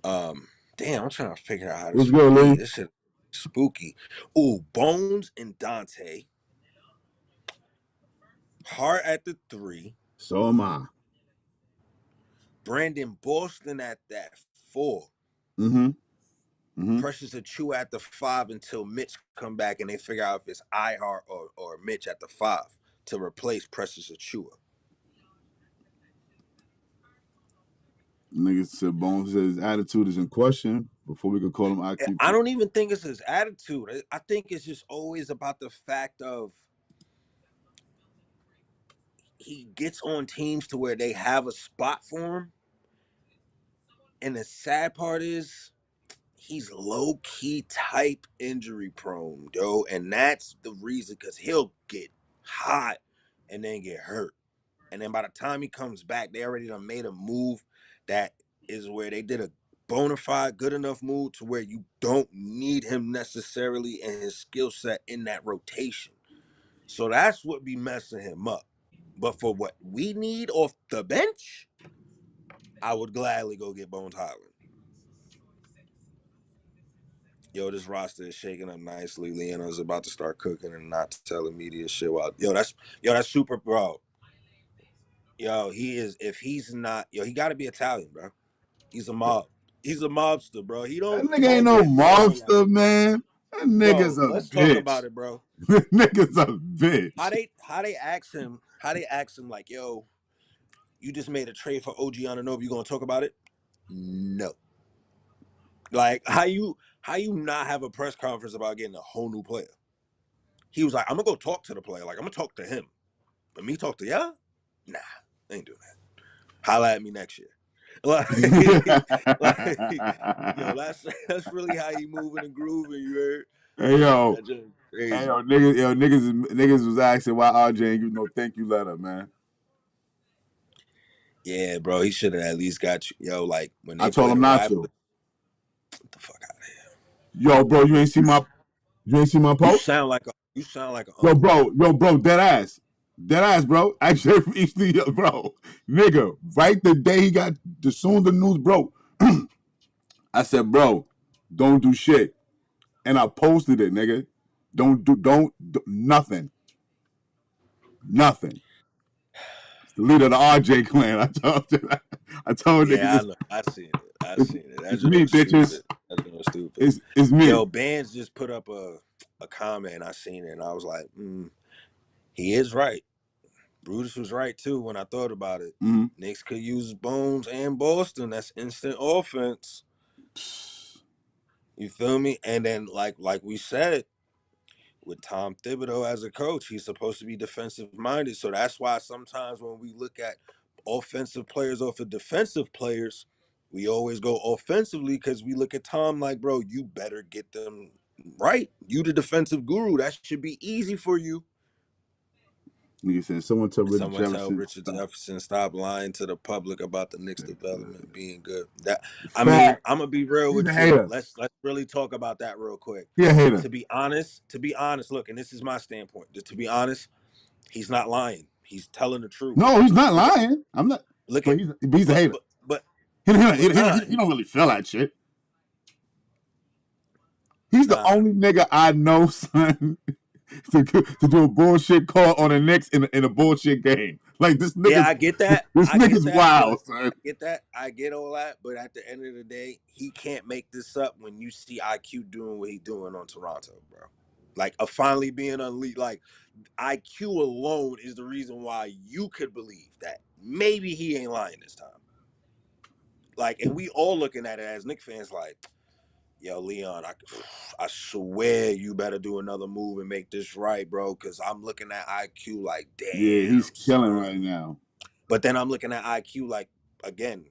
damn, I'm trying to figure out how to do this shit. Spooky. Ooh, Bones and Dante. Hart at the 3. So am I. Brandon Boston at that 4. Precious Achiuwa at the 5 until Mitch come back and they figure out if it's iHeart or Mitch at the 5 to replace Precious Achiuwa. Niggas said Bones said his attitude is in question before we could call him IQ. I don't even think it's his attitude. I think it's just always about the fact of he gets on teams to where they have a spot for him. And the sad part is he's low key type injury prone, yo, and that's the reason because he'll get hot and then get hurt, and then by the time he comes back, they already done made a move that is where they did a bona fide good enough move to where you don't need him necessarily and his skill set in that rotation. So that's what be messing him up. But for what we need off the bench, I would gladly go get Bones Highland. Yo, this roster is shaking up nicely. Leonard's about to start cooking and not telling media shit. While that's super, bro. Yo, he is. If he's not, he got to be Italian, bro. He's a mob. He's a mobster, bro. He That don't nigga ain't talk no like mobster, man. That nigga's bro. a Let's bitch. talk about it, bro. That nigga's a bitch. How they ask him? How they ask him like, yo, you just made a trade for OG Anunoby. You gonna talk about it? No. Like how you not have a press conference about getting a whole new player? He was like, I'm gonna go talk to the player. Like I'm gonna talk to him. But me talk to y'all? Nah, ain't doing that. Holla at me next year. Like, yo, that's really how he moving and grooving. You heard? Hey yo, crazy. hey yo, niggas was asking why RJ ain't give no thank you letter, man. Yeah, bro, he should have at least got you. Yo, like when they I told him not to. Get the fuck out of here. Yo, bro, you ain't see my post? You sound like a yo, bro, dead ass, bro. Actually, from East New York, bro, nigga. Right the day he got the news broke, I said, bro, don't do shit, and I posted it, nigga. Don't do nothing. It's the leader of the RJ clan. I told you. I told yeah, niggas. I know. I seen it. It's me, bitches. Stupid. It's me. Yo, Bands just put up a comment. I seen it, and I was like, he is right. Brutus was right too when I thought about it. Mm-hmm. Knicks could use Bones and Boston. That's instant offense. You feel me? And then like we said, with Tom Thibodeau as a coach, he's supposed to be defensive minded. So that's why sometimes when we look at offensive players over defensive players, we always go offensively because we look at Tom like, bro, you better get them right. You the defensive guru. That should be easy for you. Nigga said, someone tell Richard Jefferson stop lying to the public about the Knicks development being good. That I mean, I'm gonna be real with you. Let's really talk about that real quick. Yeah, hater. To be honest, look, and this is my standpoint. Just to be honest, he's not lying. He's telling the truth. No, he's not lying. I'm not. Look at he's a hater. But he don't really feel that shit. He's the only nigga I know, son, to do a bullshit call on the Knicks in a bullshit game. Like this nigga. Yeah, I get that. This nigga's wild, son. I get that. I get all that. But at the end of the day, he can't make this up when you see IQ doing what he's doing on Toronto, bro. Like finally being unleashed. Like IQ alone is the reason why you could believe that maybe he ain't lying this time. Like, and we all looking at it as Knicks fans, like, yo, Leon, I swear you better do another move and make this right, bro. Because I'm looking at IQ like, damn. Yeah, he's killing right now. But then I'm looking at IQ like, again,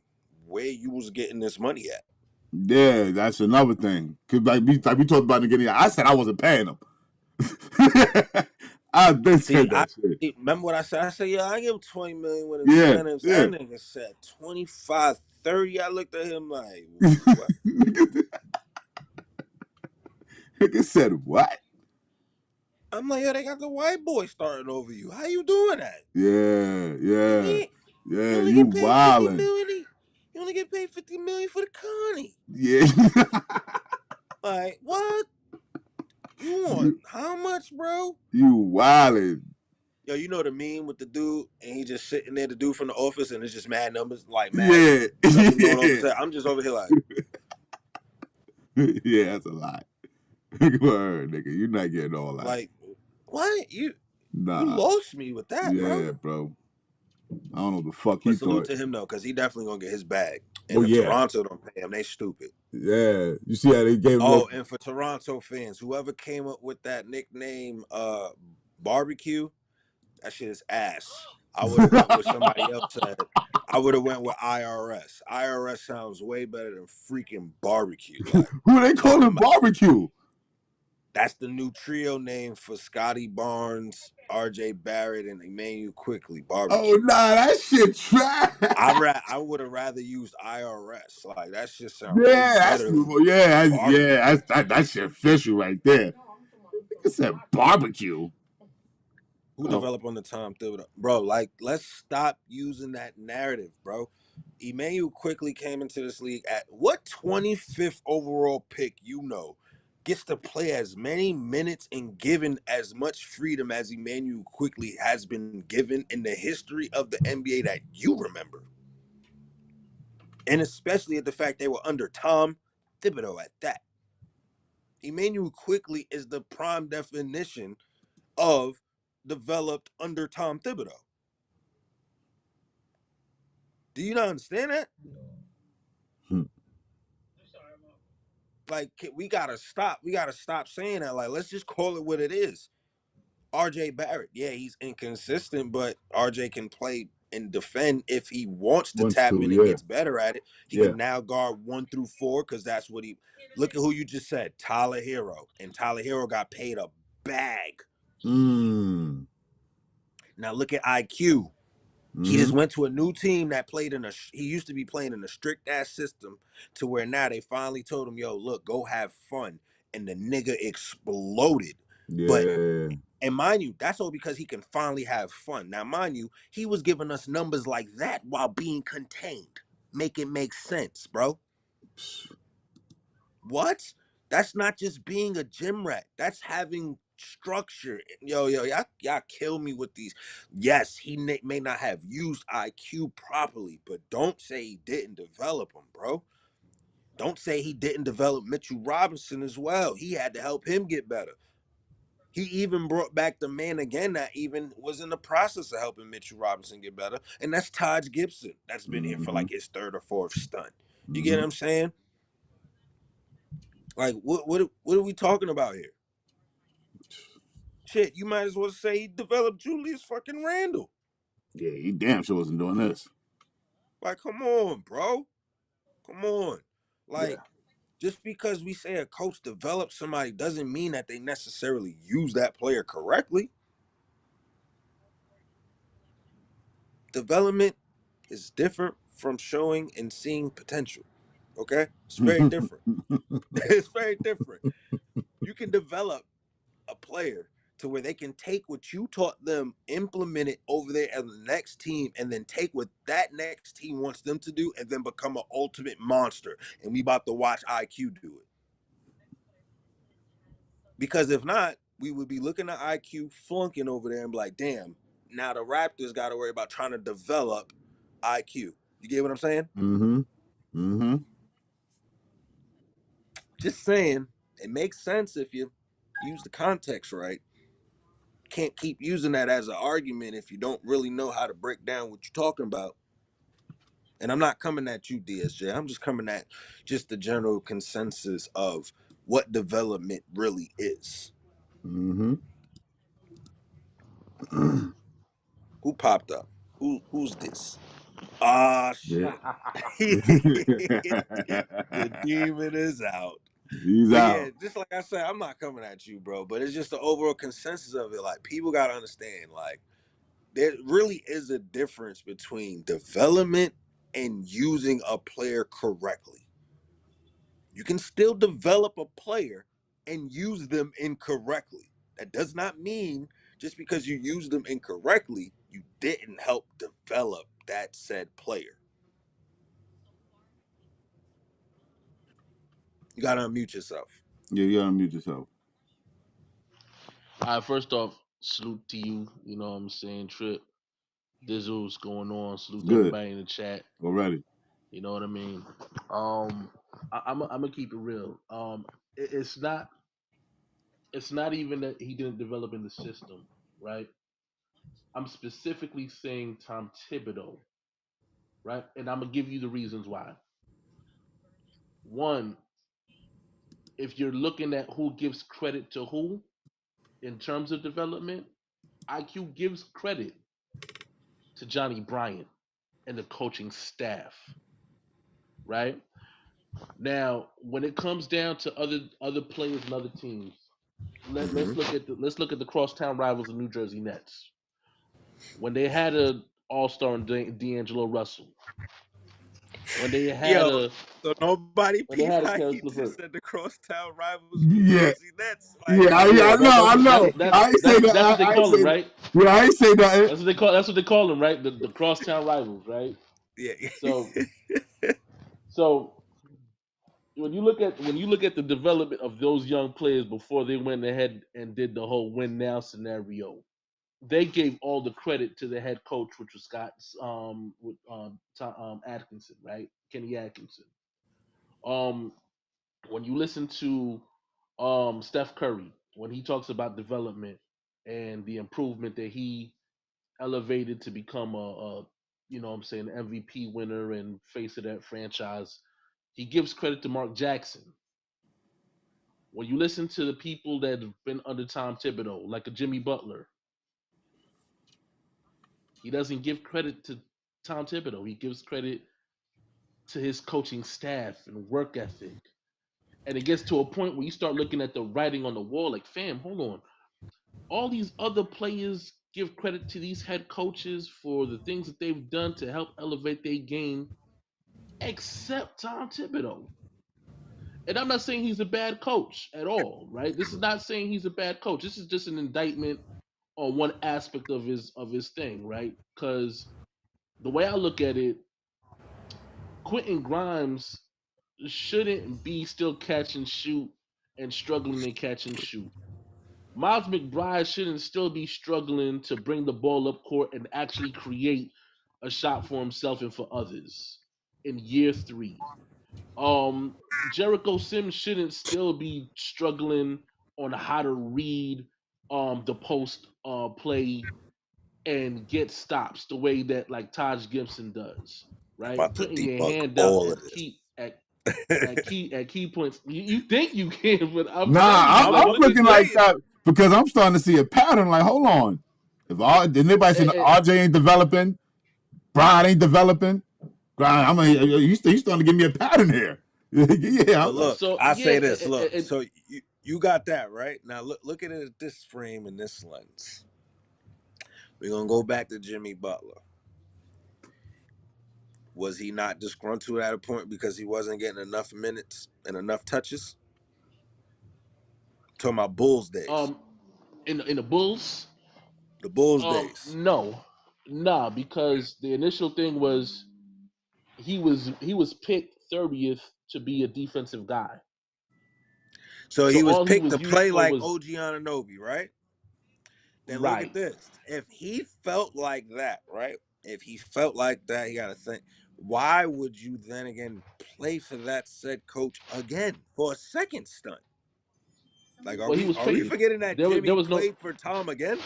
where you was getting this money at? Yeah, that's another thing. Because like we talked about in the beginning, I said I wasn't paying him. I've been said that shit. Remember what I said? I said, I give him $20 million with incentives. Yeah. That nigga said 25, 30. I looked at him like, what? Nigga said what? I'm like, yo, they got the white boy starting over you. How you doing that? Yeah. You wildin'. You only get paid $50 million for the Connie. Yeah. Like, what? You want how much, bro? You wildin'. Yo, you know the meme with the dude, and he just sitting there, the dude from the office, and it's just mad numbers, like mad. Yeah. I'm just over here like. Yeah, that's a lot. Word, nigga, you're not getting all that. Like, what? You lost me with that, bro. Yeah, bro. I don't know what the fuck he thought. Salute to him, though, because he definitely going to get his bag. And if Toronto don't pay him, they stupid. Yeah. You see how they gave him... and for Toronto fans, whoever came up with that nickname, Barbecue, that shit is ass. I would have went with somebody else said. I would have went with IRS. IRS sounds way better than freaking barbecue. Like Who they calling barbecue? that's the new trio name for Scotty Barnes, R.J. Barrett, and Emmanuel Quickly. Oh Barbecue. nah, that shit trash. I would have rather used IRS. Like that shit sound way Yeah, that's better than barbecue. that shit official right there. Nigga said barbecue. Who Oh, developed on the Tom Thibodeau? Bro, like, let's stop using that narrative, bro. Emmanuel Quickly came into this league at what 25th overall pick, gets to play as many minutes and given as much freedom as Emmanuel Quickly has been given in the history of the NBA that you remember. And especially at the fact they were under Tom Thibodeau at that. Emmanuel Quickly is the prime definition of developed under Tom Thibodeau. Do you not understand that? Like we gotta stop. We gotta stop saying that. Like let's just call it what it is. R.J. Barrett, yeah, he's inconsistent, but R.J. can play and defend if he wants to tap in and yeah. gets better at it. He Yeah. can now guard 1 through 4 because that's what he. Look at who you just said, Tyler Hero, and Tyler Hero got paid a bag. Mm. Now look at IQ. He just went to a new team that played he used to be playing in a strict ass system to where now they finally told him, yo, look, go have fun. And the nigga exploded. Yeah. But, and mind you, that's all because he can finally have fun. Now, mind you, he was giving us numbers like that while being contained. Make it make sense, bro. What? That's not just being a gym rat. That's having structure. Yo, y'all kill me with these. Yes, he may not have used IQ properly, but don't say he didn't develop him, bro. Don't say he didn't develop Mitchell Robinson as well. He had to help him get better. He even brought back the man again that even was in the process of helping Mitchell Robinson get better, and that's Taj Gibson. That's been here for like his 3rd or 4th stunt. You get what I'm saying? Like, what are we talking about here? Shit, you might as well say he developed Julius fucking Randle. Yeah, he damn sure wasn't doing this. Like, come on, bro. Come on. Like, Yeah. just because we say a coach developed somebody doesn't mean that they necessarily use that player correctly. Development is different from showing and seeing potential. Okay? It's very different. It's very different. You can develop a player to where they can take what you taught them, implement it over there at the next team, and then take what that next team wants them to do and then become an ultimate monster. And we about to watch IQ do it. Because if not, we would be looking at IQ flunking over there and be like, damn, now the Raptors got to worry about trying to develop IQ. You get what I'm saying? Just saying, it makes sense if you use the context right. Can't keep using that as an argument if you don't really know how to break down what you're talking about. And I'm not coming at you, DSJ. I'm just coming at just the general consensus of what development really is. Who popped up? Who's this? Ah, shit. The demon is out. He's But out. yeah, just like I said, I'm not coming at you, bro. But it's just the overall consensus of it. Like, people got to understand, like, there really is a difference between development and using a player correctly. You can still develop a player and use them incorrectly. That does not mean just because you use them incorrectly, you didn't help develop that said player. You gotta unmute yourself. Yeah, you gotta mute yourself. All right, first off, salute to you. You know what I'm saying? Trip, Dizzle's going on. Salute to Good. everybody in the chat. Already. You know what I mean? I'm gonna keep it real. It's not even that he didn't develop in the system, right? I'm specifically saying Tom Thibodeau, right? And I'm gonna give you the reasons why. One, if you're looking at who gives credit to who in terms of development, IQ gives credit. to Johnny Bryant and the coaching staff, right? Now, when it comes down to other players and other teams, let's look at the crosstown rivals of New Jersey Nets. When they had a All-Star in D'Angelo Russell, when they had Yo, a so nobody when they peeped had a how Karis he LeVert. just said the crosstown rivals of New Yeah, Jersey Nets. Like, yeah, Yeah, I know. I ain't say that. that's what they I ain't call them, say that. right? Yeah, I ain't say that. That's what they call them, right? The crosstown rivals, right? yeah. So so when you look at the development of those young players before they went ahead and did the whole win now scenario, they gave all the credit to the head coach, which was Scott Atkinson, right? Kenny Atkinson. Um, when you listen to Steph Curry, when he talks about development and the improvement that he elevated to become a you know what I'm saying MVP winner and face of that franchise, he gives credit to Mark Jackson. When you listen to the people that have been under Tom Thibodeau, like a Jimmy Butler, he doesn't give credit to Tom Thibodeau. He gives credit to his coaching staff and work ethic. And it gets to a point where you start looking at the writing on the wall, like, fam, hold on. All these other players give credit to these head coaches for the things that they've done to help elevate their game, except Tom Thibodeau. And I'm not saying he's a bad coach at all, right? This is not saying he's a bad coach. This is just an indictment on one aspect of his thing, right? Because the way I look at it, Quentin Grimes shouldn't be still catch and shoot and struggling to catch and shoot. Miles McBride shouldn't still be struggling to bring the ball up court and actually create a shot for himself and for others in year three. Um, Jericho Sims shouldn't still be struggling on how to read the post play and get stops the way that like Taj Gibson does, I'm right? about to Putting your debunk hand out all of at key points. You think you can, but I'm Nah, telling you, like I'm look just looking at like saying. that because I'm starting to see a pattern. Like, hold on, did anybody say the RJ ain't developing, Brian ain't developing? Brian, he's starting to give me a pattern here. Yeah, But look, so I yeah, say this. Look, so you got that right. Now look at it at this frame and this lens. We're gonna go back to Jimmy Butler. Was he not disgruntled at a point because he wasn't getting enough minutes and enough touches? Talking about Bulls days. um in the Bulls, The Bulls days. no, nah, because the initial thing was he was picked 30th to be a defensive guy. So So he was all he picked to was used play for like was OG Anunoby, right? Then look at right. this. If he felt like that, right? If he felt like that, you got to think, why would you then again play for that said coach again for a second stunt? Like, Well, he was are we traded. forgetting that There Jimmy was no played for Tom again?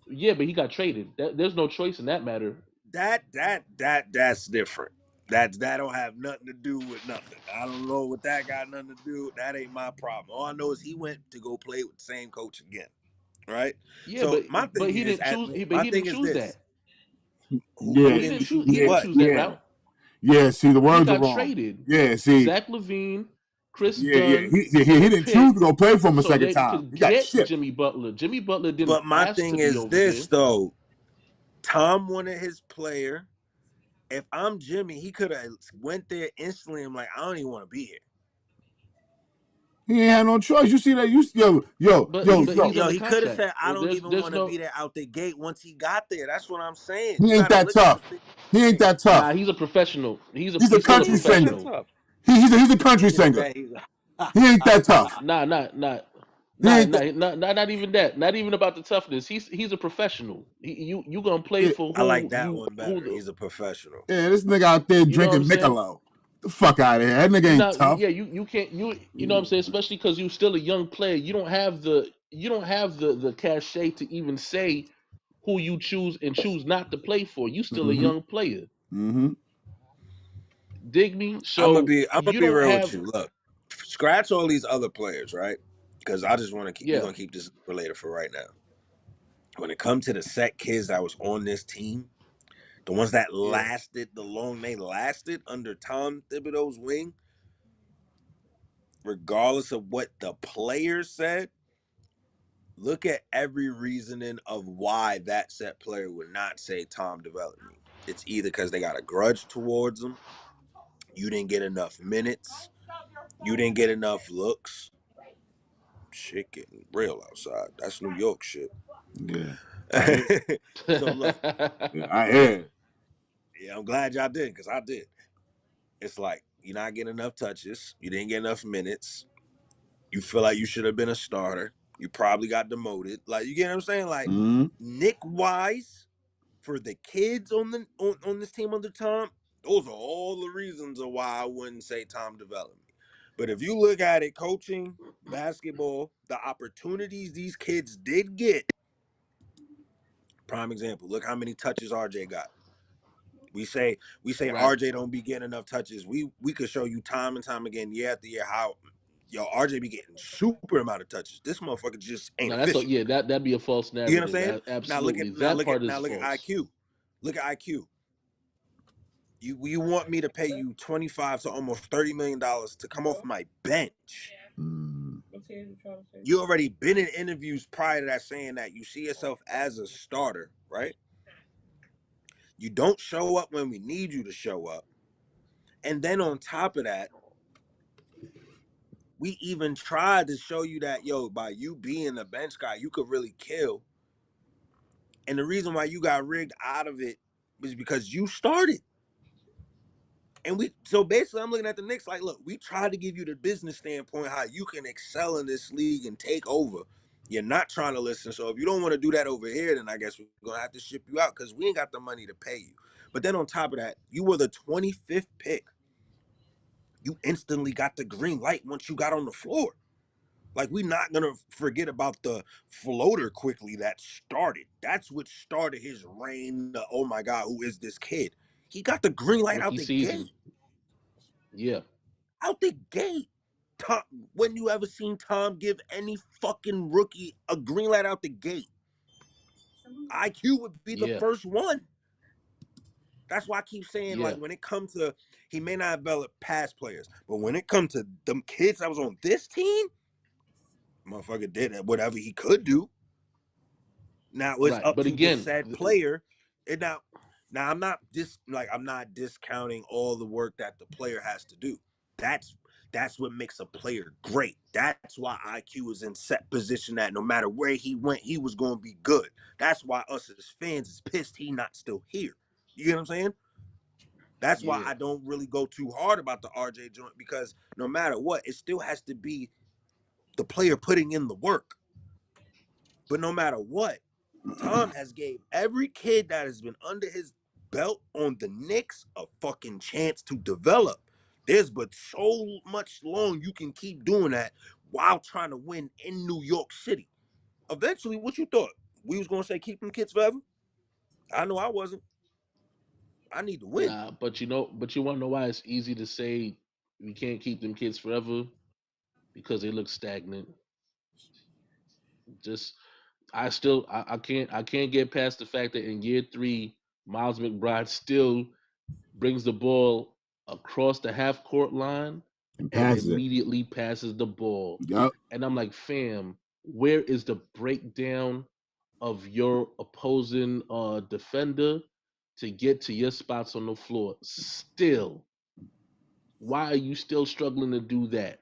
yeah, but he got traded. There's no choice in that matter. That's different. That don't have nothing to do with nothing. I don't know what that got nothing to do. That ain't my problem. All I know is he went to go play with the same coach again, right? Yeah, So but my thing he is, didn't choose. But my he didn't thing is choose this: that. who yeah, He didn't didn't choose. choose He yeah, didn't what? choose that yeah, route. yeah. See, the He words are got wrong. traded. Yeah, see, Zach Levine, Chris yeah. Dunn He were didn't choose to picked go play for him a so second they time. could He got get shipped. Jimmy Butler. Jimmy Butler didn't But my ask to thing be is over there. this though: Tom wanted his player. If I'm Jimmy, he could have went there instantly. I'm like, I don't even want to be here. He ain't had no choice. You see that? But he's Yo, under he could have contract. said, I don't even There's want to no be there out the gate once he got there. That's what I'm saying. He You ain't got to that look at the tough. big He ain't thing. that nah. tough. He's a professional. He's a He's still a country He ain't singer. that professional. tough. He's a country Nigga singer. said he's He ain't that tough. Nah, not not He Nah, ain't nah, that. not even that. Not even about the toughness. He's a professional. You gonna play Yeah, for I like who that one better. the He's a professional. yeah, this nigga out there you know what drinking I'm saying? Michelob. The fuck out of here. That nigga ain't tough. Yeah, you can't you know what I'm saying. Especially because you still a young player. You don't have the cachet to even say who you choose and choose not to play for. You still a Mm-hmm. young player. Mm-hmm. Dig me? I'm So gonna you be don't real with have you. Look, scratch all these other players, right? Because I just want to keep. We're yeah. gonna keep this related for right now. When it comes to the set kids that was on this team, the ones that Yeah. lasted they lasted under Tom Thibodeau's wing, regardless of what the players said. Look at every reasoning of why that set player would not say Tom developed me. It's either because they got a grudge towards him, you didn't get enough minutes, you didn't get enough looks. Shit getting real outside. That's New York shit. Yeah. I So look, yeah, I hear. yeah, I'm glad y'all did, because I did. It's like you're not getting enough touches, you didn't get enough minutes, you feel like you should have been a starter, you probably got demoted. Like, you get what I'm saying? Like, Mm-hmm. Nick Wise, for the kids on this team under Tom, those are all the reasons of why I wouldn't say Tom developed me. But if you look at it, coaching, basketball, the opportunities these kids did get, prime example, look how many touches RJ got. We say Right. RJ don't be getting enough touches. We could show you time and time again, year after year, how RJ be getting super amount of touches. This motherfucker just ain't Now that's efficient. yeah, that'd be a false You know what I'm narrative. saying? Absolutely. That part is Look at false. IQ. Look at IQ. You want me to pay you 25 to almost $30 million to come off my bench? Mm. You already been in interviews prior to that saying that you see yourself as a starter, right? You don't show up when we need you to show up. And then on top of that, we even tried to show you that, by you being a bench guy, you could really kill. And the reason why you got rigged out of it was because you started. And so basically, I'm looking at the Knicks like, look, we tried to give you the business standpoint how you can excel in this league and take over. You're not trying to listen. So if you don't want to do that over here, then I guess we're going to have to ship you out because we ain't got the money to pay you. But then on top of that, you were the 25th pick. You instantly got the green light once you got on the floor. Like, we're not going to forget about the floater quickly that started. That's what started his reign. Oh, my God, who is this kid? He got the green light out Rookie the season. gate. Yeah. Out the gate. Tom, when you ever seen Tom give any fucking rookie a green light out the gate? IQ would be the Yeah. first one. That's why I keep saying, like, Yeah. when it comes to, he may not develop past players, but when it comes to them kids that was on this team, motherfucker did whatever he could do. Now it's Right. up But to the again, said player. And now I'm not discounting all the work that the player has to do. That's what makes a player great. That's why IQ is in set position that no matter where he went, he was going to be good. That's why us as fans is pissed he not still here. You get what I'm saying? That's why yeah. I don't really go too hard about the RJ joint, because no matter what, it still has to be the player putting in the work. But no matter what, Tom has gave every kid that has been under his belt on the Knicks a fucking chance to develop. There's but so much long you can keep doing that while trying to win in New York City. Eventually, what you thought? We was gonna say keep them kids forever? I know I wasn't. I need to win. Nah, but you want to know why it's easy to say we can't keep them kids forever? Because they look stagnant. Just I can't get past the fact that in year 3, Miles McBride still brings the ball across the half court line And and pass it. immediately passes the ball. Yup. And I'm like, fam, where is the breakdown of your opposing defender to get to your spots on the floor? Still, why are you still struggling to do that?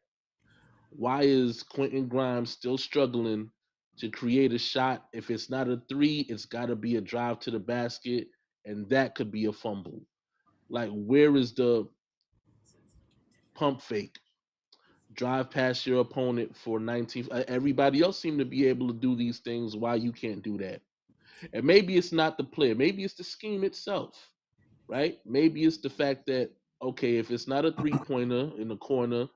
Why is Quentin Grimes still struggling to create a shot? If it's not a three, it's got to be a drive to the basket, and that could be a fumble. Like, where is the pump fake? Drive past your opponent for 19. Everybody else seem to be able to do these things. Why you can't do that? And maybe it's not the player. Maybe it's the scheme itself, right? Maybe it's the fact that, okay, if it's not a three pointer in the corner,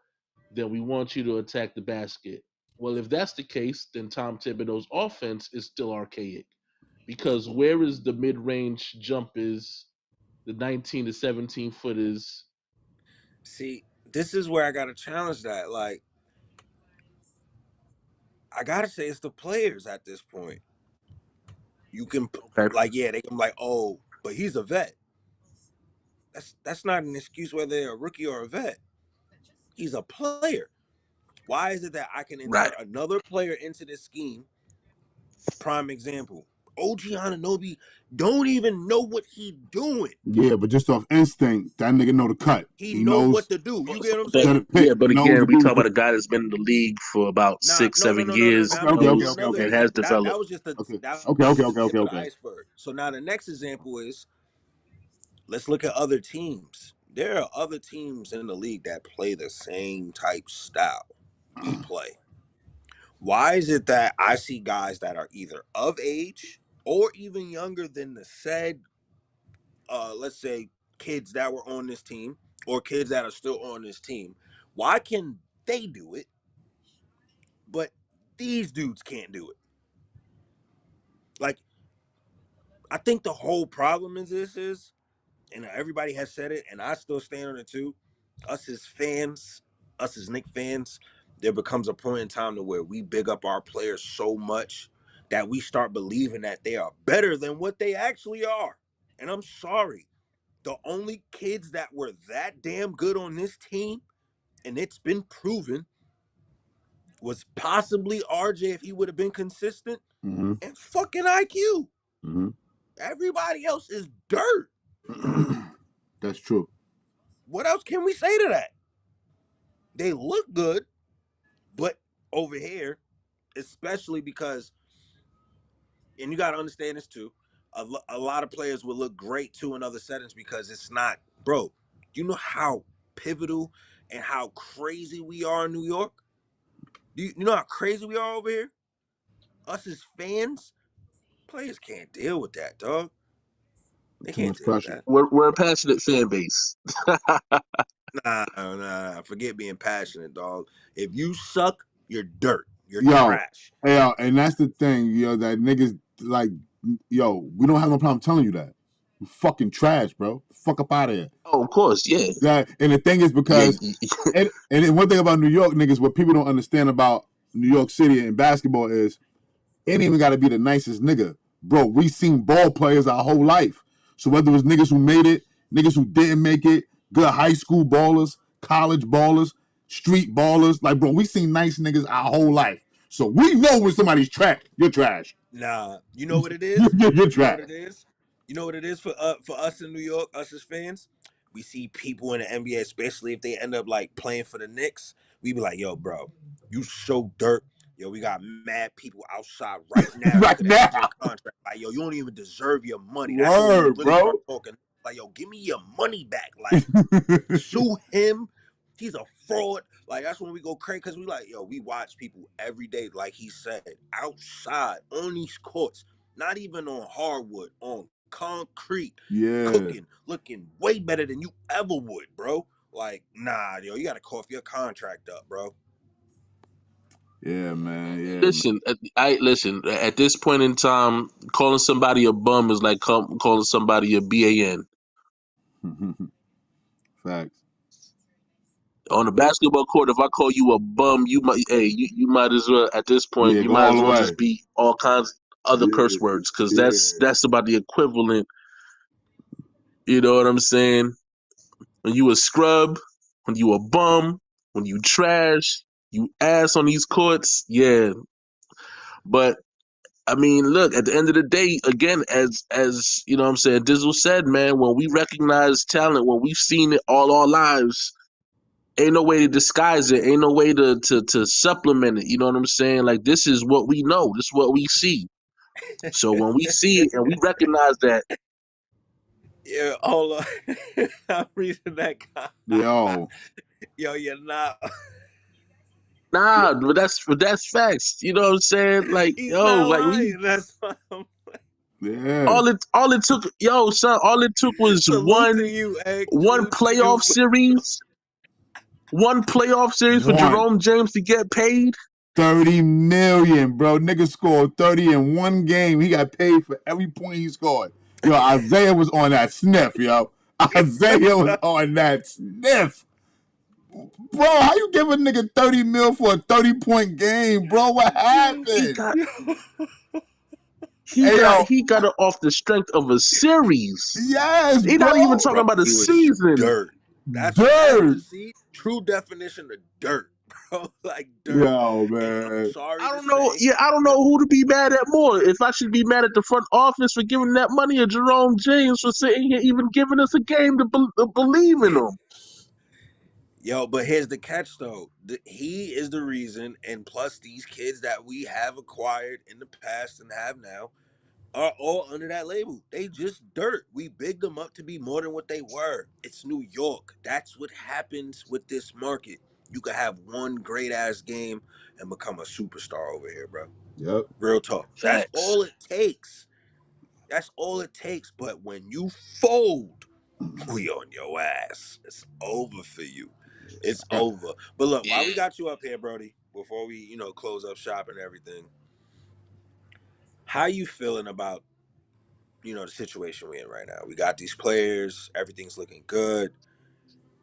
then we want you to attack the basket. Well, if that's the case, then Tom Thibodeau's offense is still archaic, because where is the mid range jumpers, the 19 to 17 footers? See, this is where I gotta challenge that. Like, I gotta say it's the players at this point. You can Okay. like, yeah, they can like, oh, but he's a vet. That's not an excuse whether they're a rookie or a vet. He's a player. Why is it that I can Right. insert another player into this scheme? Prime example. OG Anunoby don't even know what he doing. Yeah, but just off instinct, that nigga know the cut. He He know knows what to do. You get what I'm But set a saying? pick. but He knows again, to we do talk it. about a guy that's been in the league for about Nah, 6, no, no, 7 no, no, no. years, Now Okay, I'm gonna okay, give okay, you knows okay, another okay. and has example. That developed. was just Okay, that okay, was okay, just the okay, okay, tip of the okay. iceberg. So now the next example is let's look at other teams. There are other teams in the league that play the same type style we play. Why is it that I see guys that are either of age or even younger than the said, let's say, kids that were on this team or kids that are still on this team? Why can they do it, but these dudes can't do it? Like, I think the whole problem is, and everybody has said it, and I still stand on it too. Us as fans, us as Knicks fans, there becomes a point in time to where we big up our players so much that we start believing that they are better than what they actually are. And I'm sorry, the only kids that were that damn good on this team, and it's been proven, was possibly RJ if he would have been consistent, and fucking IQ. Mm-hmm. Everybody else is dirt. That's true. What else can we say to that? They look good, but over here, especially because, and you got to understand this too, a lot of players will look great too in other settings because it's not, bro, you know how pivotal and how crazy we are in New York? You know how crazy we are over here? Us as fans, players can't deal with that, dog. They Too can't much deal with pressure. that. We're a passionate fan base. Nah. Forget being passionate, dog. If you suck, you're dirt. You're Yo, trash. yo, and that's the thing, yo, that niggas like, yo, we don't have no problem telling you that. You fucking trash, bro. Fuck up out of here. Oh, of course, yeah, That, and the thing is yeah. because, and one thing about New York niggas, what people don't understand about New York City and basketball is, it ain't even got to be the nicest nigga. Bro, we seen ball players our whole life. So whether it was niggas who made it, niggas who didn't make it, good high school ballers, college ballers, street ballers, like, bro, we seen nice niggas our whole life. So we know when somebody's trash. You're trash. Nah, you know what it is? You're You know trash. what it is? You know what it is for us in New York, us as fans? We see people in the NBA, especially if they end up like playing for the Knicks. We be like, yo, bro, you so dirt. Yo, we got mad people outside right now that Right could have had now. your contract. Like, yo, you don't even deserve your money. That's when we Word, really bro. start talking. Like, yo, give me your money back. Like, sue him. He's a fraud. Like, that's when we go crazy because we like, yo, we watch people every day, like he said, outside on these courts, not even on hardwood, on concrete, Yeah. cooking, looking way better than you ever would, bro. Like, nah, yo, you gotta cough your contract up, bro. Yeah, man. Yeah, man. Listen, I listen. At this point in time, calling somebody a bum is like calling somebody a BAN. Facts. On the basketball court, if I call you a bum, you might as well at this point Yeah, you go might all as the well way. just be all kinds of other curse Yeah, words because yeah. that's about the equivalent. You know what I'm saying? When you a scrub, when you a bum, when you trash, you ass on these courts, yeah. But I mean, look, at the end of the day, again, as you know what I'm saying, Dizzle said, man, when we recognize talent, when we've seen it all our lives, ain't no way to disguise it, ain't no way to supplement it. You know what I'm saying? Like this is what we know, this is what we see. So when we see it and we recognize that, Yeah, hold on. I'm reading that guy. Yo. Yo, you're not. nah, but that's facts. You know what I'm saying? Like, He's yo, not like we lying. That's why I'm Yeah. all it took, yo, son, all it took was salute to you, Egg. one Salute to playoff you. series, one playoff series for One. Jerome James to get paid. 30 million, bro. Nigga scored 30 in one game. He got paid for every point he scored. Yo, Isaiah was on that sniff, yo. Isaiah was on that sniff. Bro, how you give a nigga 30 mil for a 30-point game, bro? What Yo, he happened? got he Hey, got yo. he got it off the strength of a series. Yes, He's not even bro. talking Bro, about a he was season. dirt. That's Dirt. see, true definition of dirt, bro. Like dirt. Yo, And I'm man. sorry I to don't know. say, Yeah, I don't know who to be mad at more. If I should be mad at the front office for giving that money, or Jerome James for sitting here even giving us a game to believe in him. yo, but here's the catch though. He is the reason, and plus these kids that we have acquired in the past and have now are all under that label. They just dirt. We bigged them up to be more than what they were. It's New York. That's what happens with this market. You could have one great ass game and become a superstar over here, bro. Yep. Real talk. That's Facts. all it takes. That's all it takes. But when you fold, we on your ass. It's over for you. It's over. But look, while we got you up here, Brody, before we, close up shop and everything, how you feeling about, the situation we're in right now? We got these players, everything's looking good.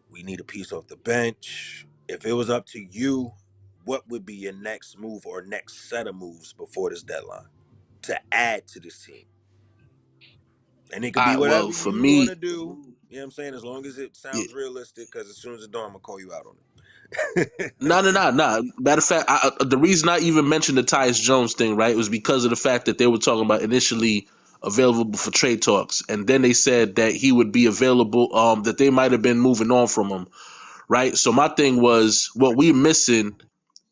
We need a piece off the bench. If it was up to you, what would be your next move or next set of moves before this deadline to add to this team? And it could be Well, whatever for you want me, to do. You know what I'm saying? As long as it yeah, sounds realistic, because as soon as it's done, I'm going to call you out on it. no. Matter of fact, the reason I even mentioned the Tyus Jones thing, right, was because of the fact that they were talking about initially available for trade talks, and then they said that he would be available. That they might have been moving on from him, right? So my thing was, what we're missing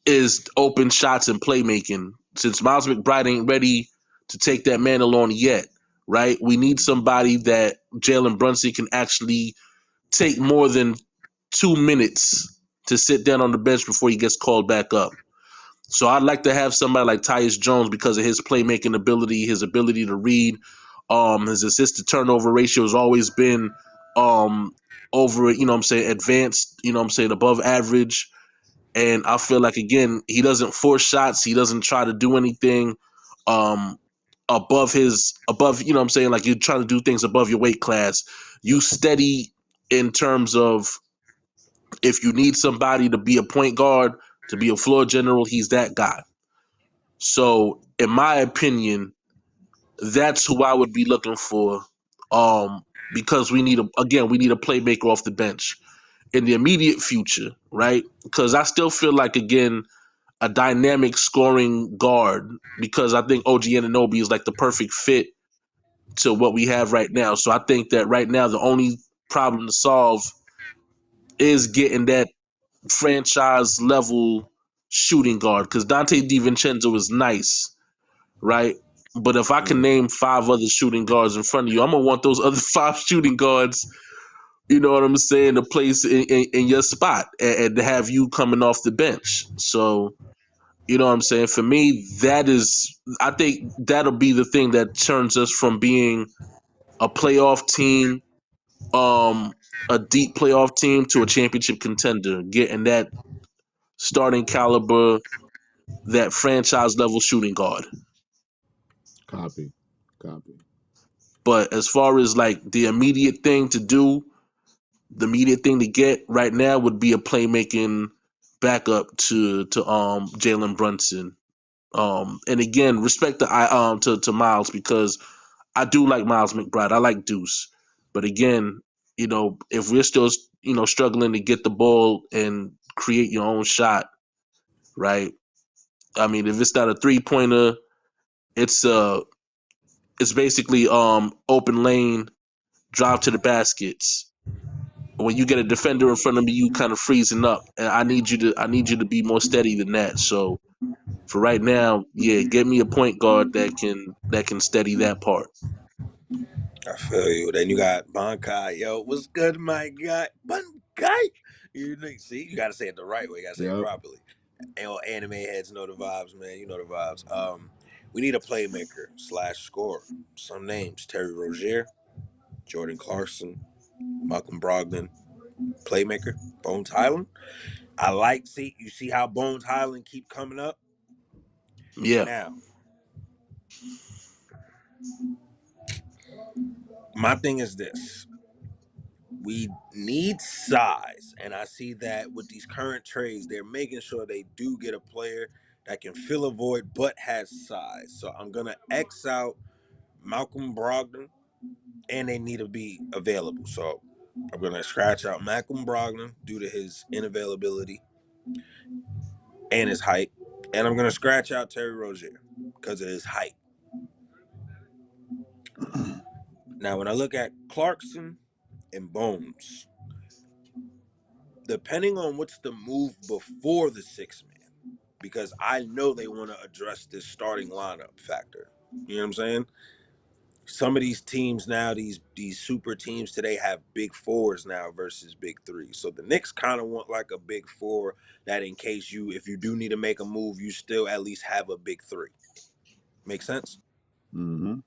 is open shots and playmaking. Since Miles McBride ain't ready to take that mantle on yet, right? We need somebody that Jalen Brunson can actually take more than 2 minutes to sit down on the bench before he gets called back up. So I'd like to have somebody like Tyus Jones because of his playmaking ability, his ability to read. His assist to turnover ratio has always been over, advanced, above average. And I feel like, again, he doesn't force shots. He doesn't try to do anything um, above, like you're trying to do things above your weight class. You steady in terms of if you need somebody to be a point guard, to be a floor general, he's that guy. So, in my opinion, that's who I would be looking for because we need a playmaker off the bench in the immediate future, right? Because I still feel like, again, a dynamic scoring guard because I think OG Anunoby is like the perfect fit to what we have right now. So I think that right now the only problem to solve is getting that franchise level shooting guard because Dante DiVincenzo is nice, right? But if I can name 5 other shooting guards in front of you, I'm gonna want those other 5 shooting guards. You know what I'm saying? To place in your spot and to have you coming off the bench. So you know what I'm saying? For me, I think that'll be the thing that turns us from being a playoff team, a deep playoff team, to a championship contender, getting that starting caliber, that franchise level shooting guard. Copy. But as far as like the immediate thing to do, the immediate thing to get right now would be a playmaking backup to Jalen Brunson. And again, respect to Miles because I do like Miles McBride. I like Deuce. But again, if we're still, struggling to get the ball and create your own shot, right? I mean, if it's not a 3-pointer, it's it's basically open lane, drive to the baskets. When you get a defender in front of me, you kind of freezing up. And I need you to be more steady than that. So for right now, yeah, get me a point guard that can steady that part. I feel you. Then you got Bankai. Yo, what's good, my guy? Bankai. See, you got to say it the right way. You got to say it Yep. properly. And all anime heads know the vibes, man. You know the vibes. We need a playmaker / scorer. Some names: Terry Rozier, Jordan Clarkson, Malcolm Brogdon. Playmaker, Bones Highland. You see how Bones Highland keep coming up? Yeah. Now, my thing is this. We need size, and I see that with these current trades, they're making sure they do get a player that can fill a void but has size. So I'm gonna X out Malcolm Brogdon, and they need to be available. So I'm gonna scratch out Malcolm Brogdon due to his inavailability and his height, and I'm gonna scratch out Terry Rozier because of his height. Now, when I look at Clarkson and Bones, depending on what's the move before the 6-man, because I know they want to address this starting lineup factor. You know what I'm saying? Some of these teams now, these super teams today have big fours now versus big threes. So the Knicks kind of want like a big four that in case if you do need to make a move, you still at least have a big three. Make sense? Mm-hmm.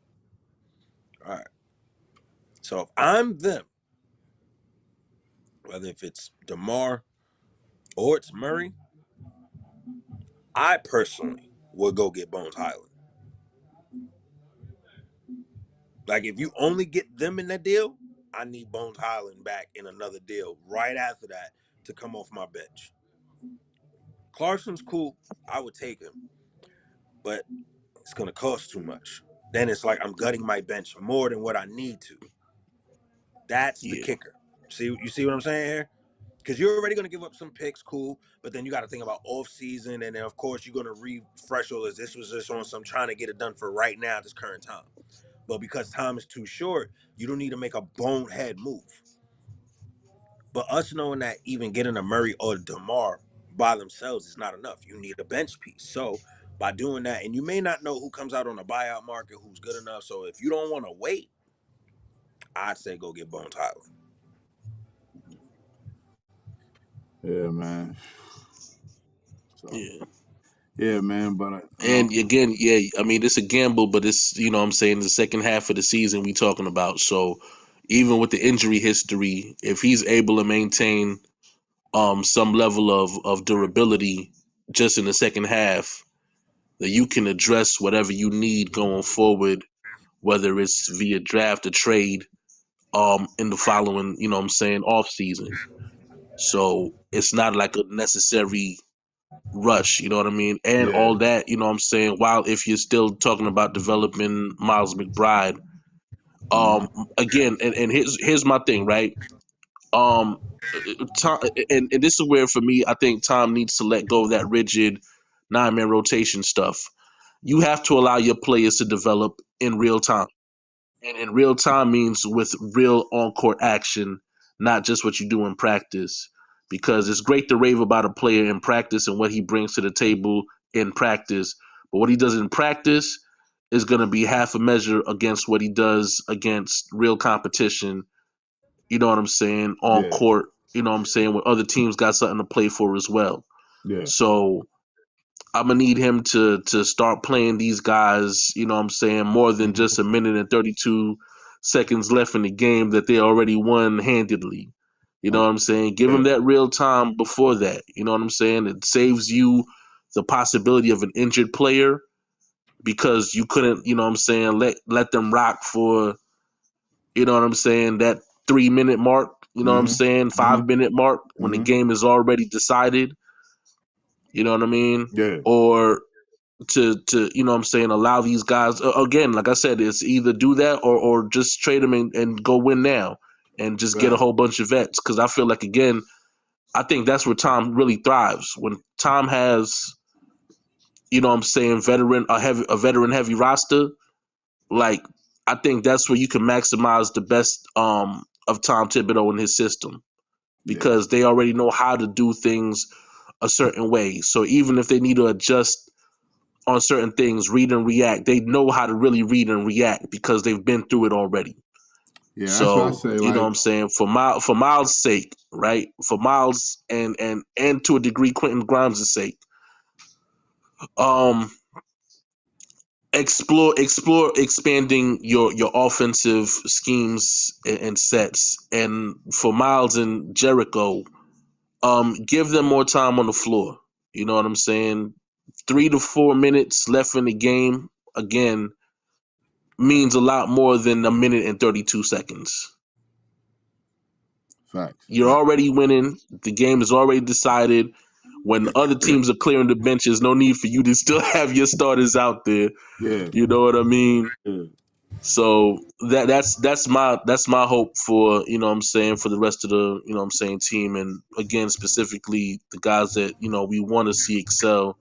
All right. So if I'm them, whether if it's DeMar or it's Murray, I personally would go get Bones Highland. Like if you only get them in that deal, I need Bones Highland back in another deal right after that to come off my bench. Clarkson's cool. I would take him. But it's going to cost too much. Then it's like I'm gutting my bench more than what I need to. That's the kicker. You see what I'm saying here? Because you're already going to give up some picks, cool, but then you got to think about off-season, and then, of course, you're going to refresh all this. This was just on some trying to get it done for right now, this current time. But because time is too short, you don't need to make a bonehead move. But us knowing that even getting a Murray or DeMar by themselves is not enough. You need a bench piece. So by doing that, and you may not know who comes out on the buyout market, who's good enough. So if you don't want to wait, I'd say go get Bones Highland. Yeah, man. So, Yeah. yeah, man. But And again, yeah, I mean, it's a gamble, but it's, you know what I'm saying, the second half of the season we talking about. So even with the injury history, if he's able to maintain some level of durability just in the second half, that you can address whatever you need going forward, whether it's via draft or trade, in the following, you know what I'm saying, off season. So it's not like a necessary rush, you know what I mean? And yeah. all that, you know what I'm saying, while if you're still talking about developing Miles McBride, again, and here's my thing, right? Um Tom, and this is where for me I think Tom needs to let go of that rigid 9-man rotation stuff. You have to allow your players to develop in real time. And in real time means with real on court action, not just what you do in practice. Because it's great to rave about a player in practice and what he brings to the table in practice. But what he does in practice is going to be half a measure against what he does against real competition. You know what I'm saying? On Yeah. court, you know what I'm saying? When other teams got something to play for as well. Yeah. So I'm gonna need him to start playing these guys, you know what I'm saying, more than just a minute and 32 seconds left in the game that they already won handedly. You know what I'm saying? Give him that real time before that. You know what I'm saying? It saves you the possibility of an injured player because you couldn't, you know what I'm saying, let them rock for, you know what I'm saying, that 3-minute mark, you know what I'm saying, 5-minute mark when the game is already decided. You know what I mean? Yeah. Or to you know what I'm saying, allow these guys again, like I said, it's either do that or just trade them and go win now and just get a whole bunch of vets. Because I feel like, again, I think that's where Tom really thrives. When Tom has, you know what I'm saying, a veteran heavy roster, like I think that's where you can maximize the best of Tom Thibodeau and his system, because they already know how to do things a certain way. So even if they need to adjust on certain things, read and react, they know how to really read and react because they've been through it already. Yeah, that's what I So, say. you know what Like, I'm saying? For Miles' sake, right? For Miles and to a degree Quentin Grimes' sake. Explore expanding your offensive schemes and sets. And for Miles and Jericho, give them more time on the floor. You know what I'm saying? 3 to 4 minutes left in the game, again, means a lot more than a minute and 32 seconds. facts. You're already winning. The game is already decided. when other teams are clearing the benches, no need for you to still have your starters out there. Yeah. You know what I mean? Yeah. So that's my hope for, you know what I'm saying, for the rest of the, you know what I'm saying, team, and again specifically the guys that, you know, we want to see excel,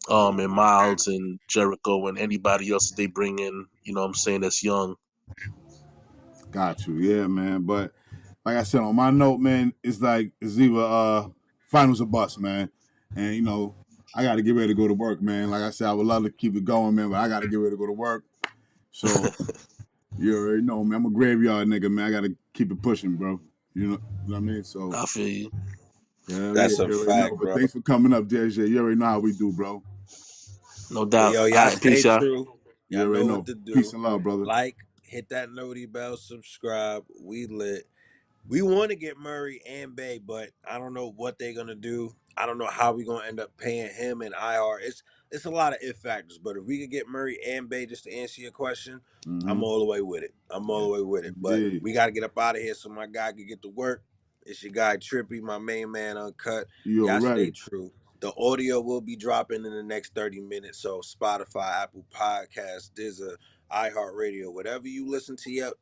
and Miles and Jericho and anybody else that they bring in, you know what I'm saying, that's young. Got you. Yeah, man. But like I said, on my note, man, it's like it's either finals or bust, man. And you know, I got to get ready to go to work, man. Like I said, I would love to keep it going, man, but I got to get ready to go to work. So you already know, man. I'm a graveyard nigga, man. I got to keep it pushing, bro. You know what I mean? So I feel you. yeah, That's a you already know. fact, But bro. thanks for coming up, JJ. You already know how we do, bro. No But doubt. yo, All y'all right, stay peace, y'all. true. You Y'all already know what know. to do. Peace and love, brother. Like, hit that noti bell, subscribe. We lit. We want to get Murray and Bay, but I don't know what they're gonna do. I don't know how we're gonna end up paying him and IR. It's a lot of if factors, but if we could get Murray and Bay, just to answer your question, I'm all the way with it. I'm all the way with it. But Indeed. we gotta get up out of here so my guy can get to work. It's your guy Trippy, my main man, Uncut. You Y'all stay already. true. The audio will be dropping in the next 30 minutes. So Spotify, Apple Podcasts, Deezer, iHeartRadio, whatever you listen to your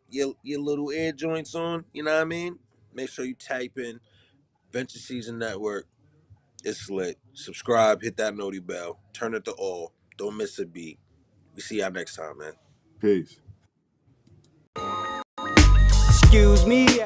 little ear joints on, you know what I mean? Make sure you type in Venture Season Network. It's lit. Subscribe, hit that noti bell, turn it to all. Don't miss a beat. We see y'all next time, man. Peace. Excuse me.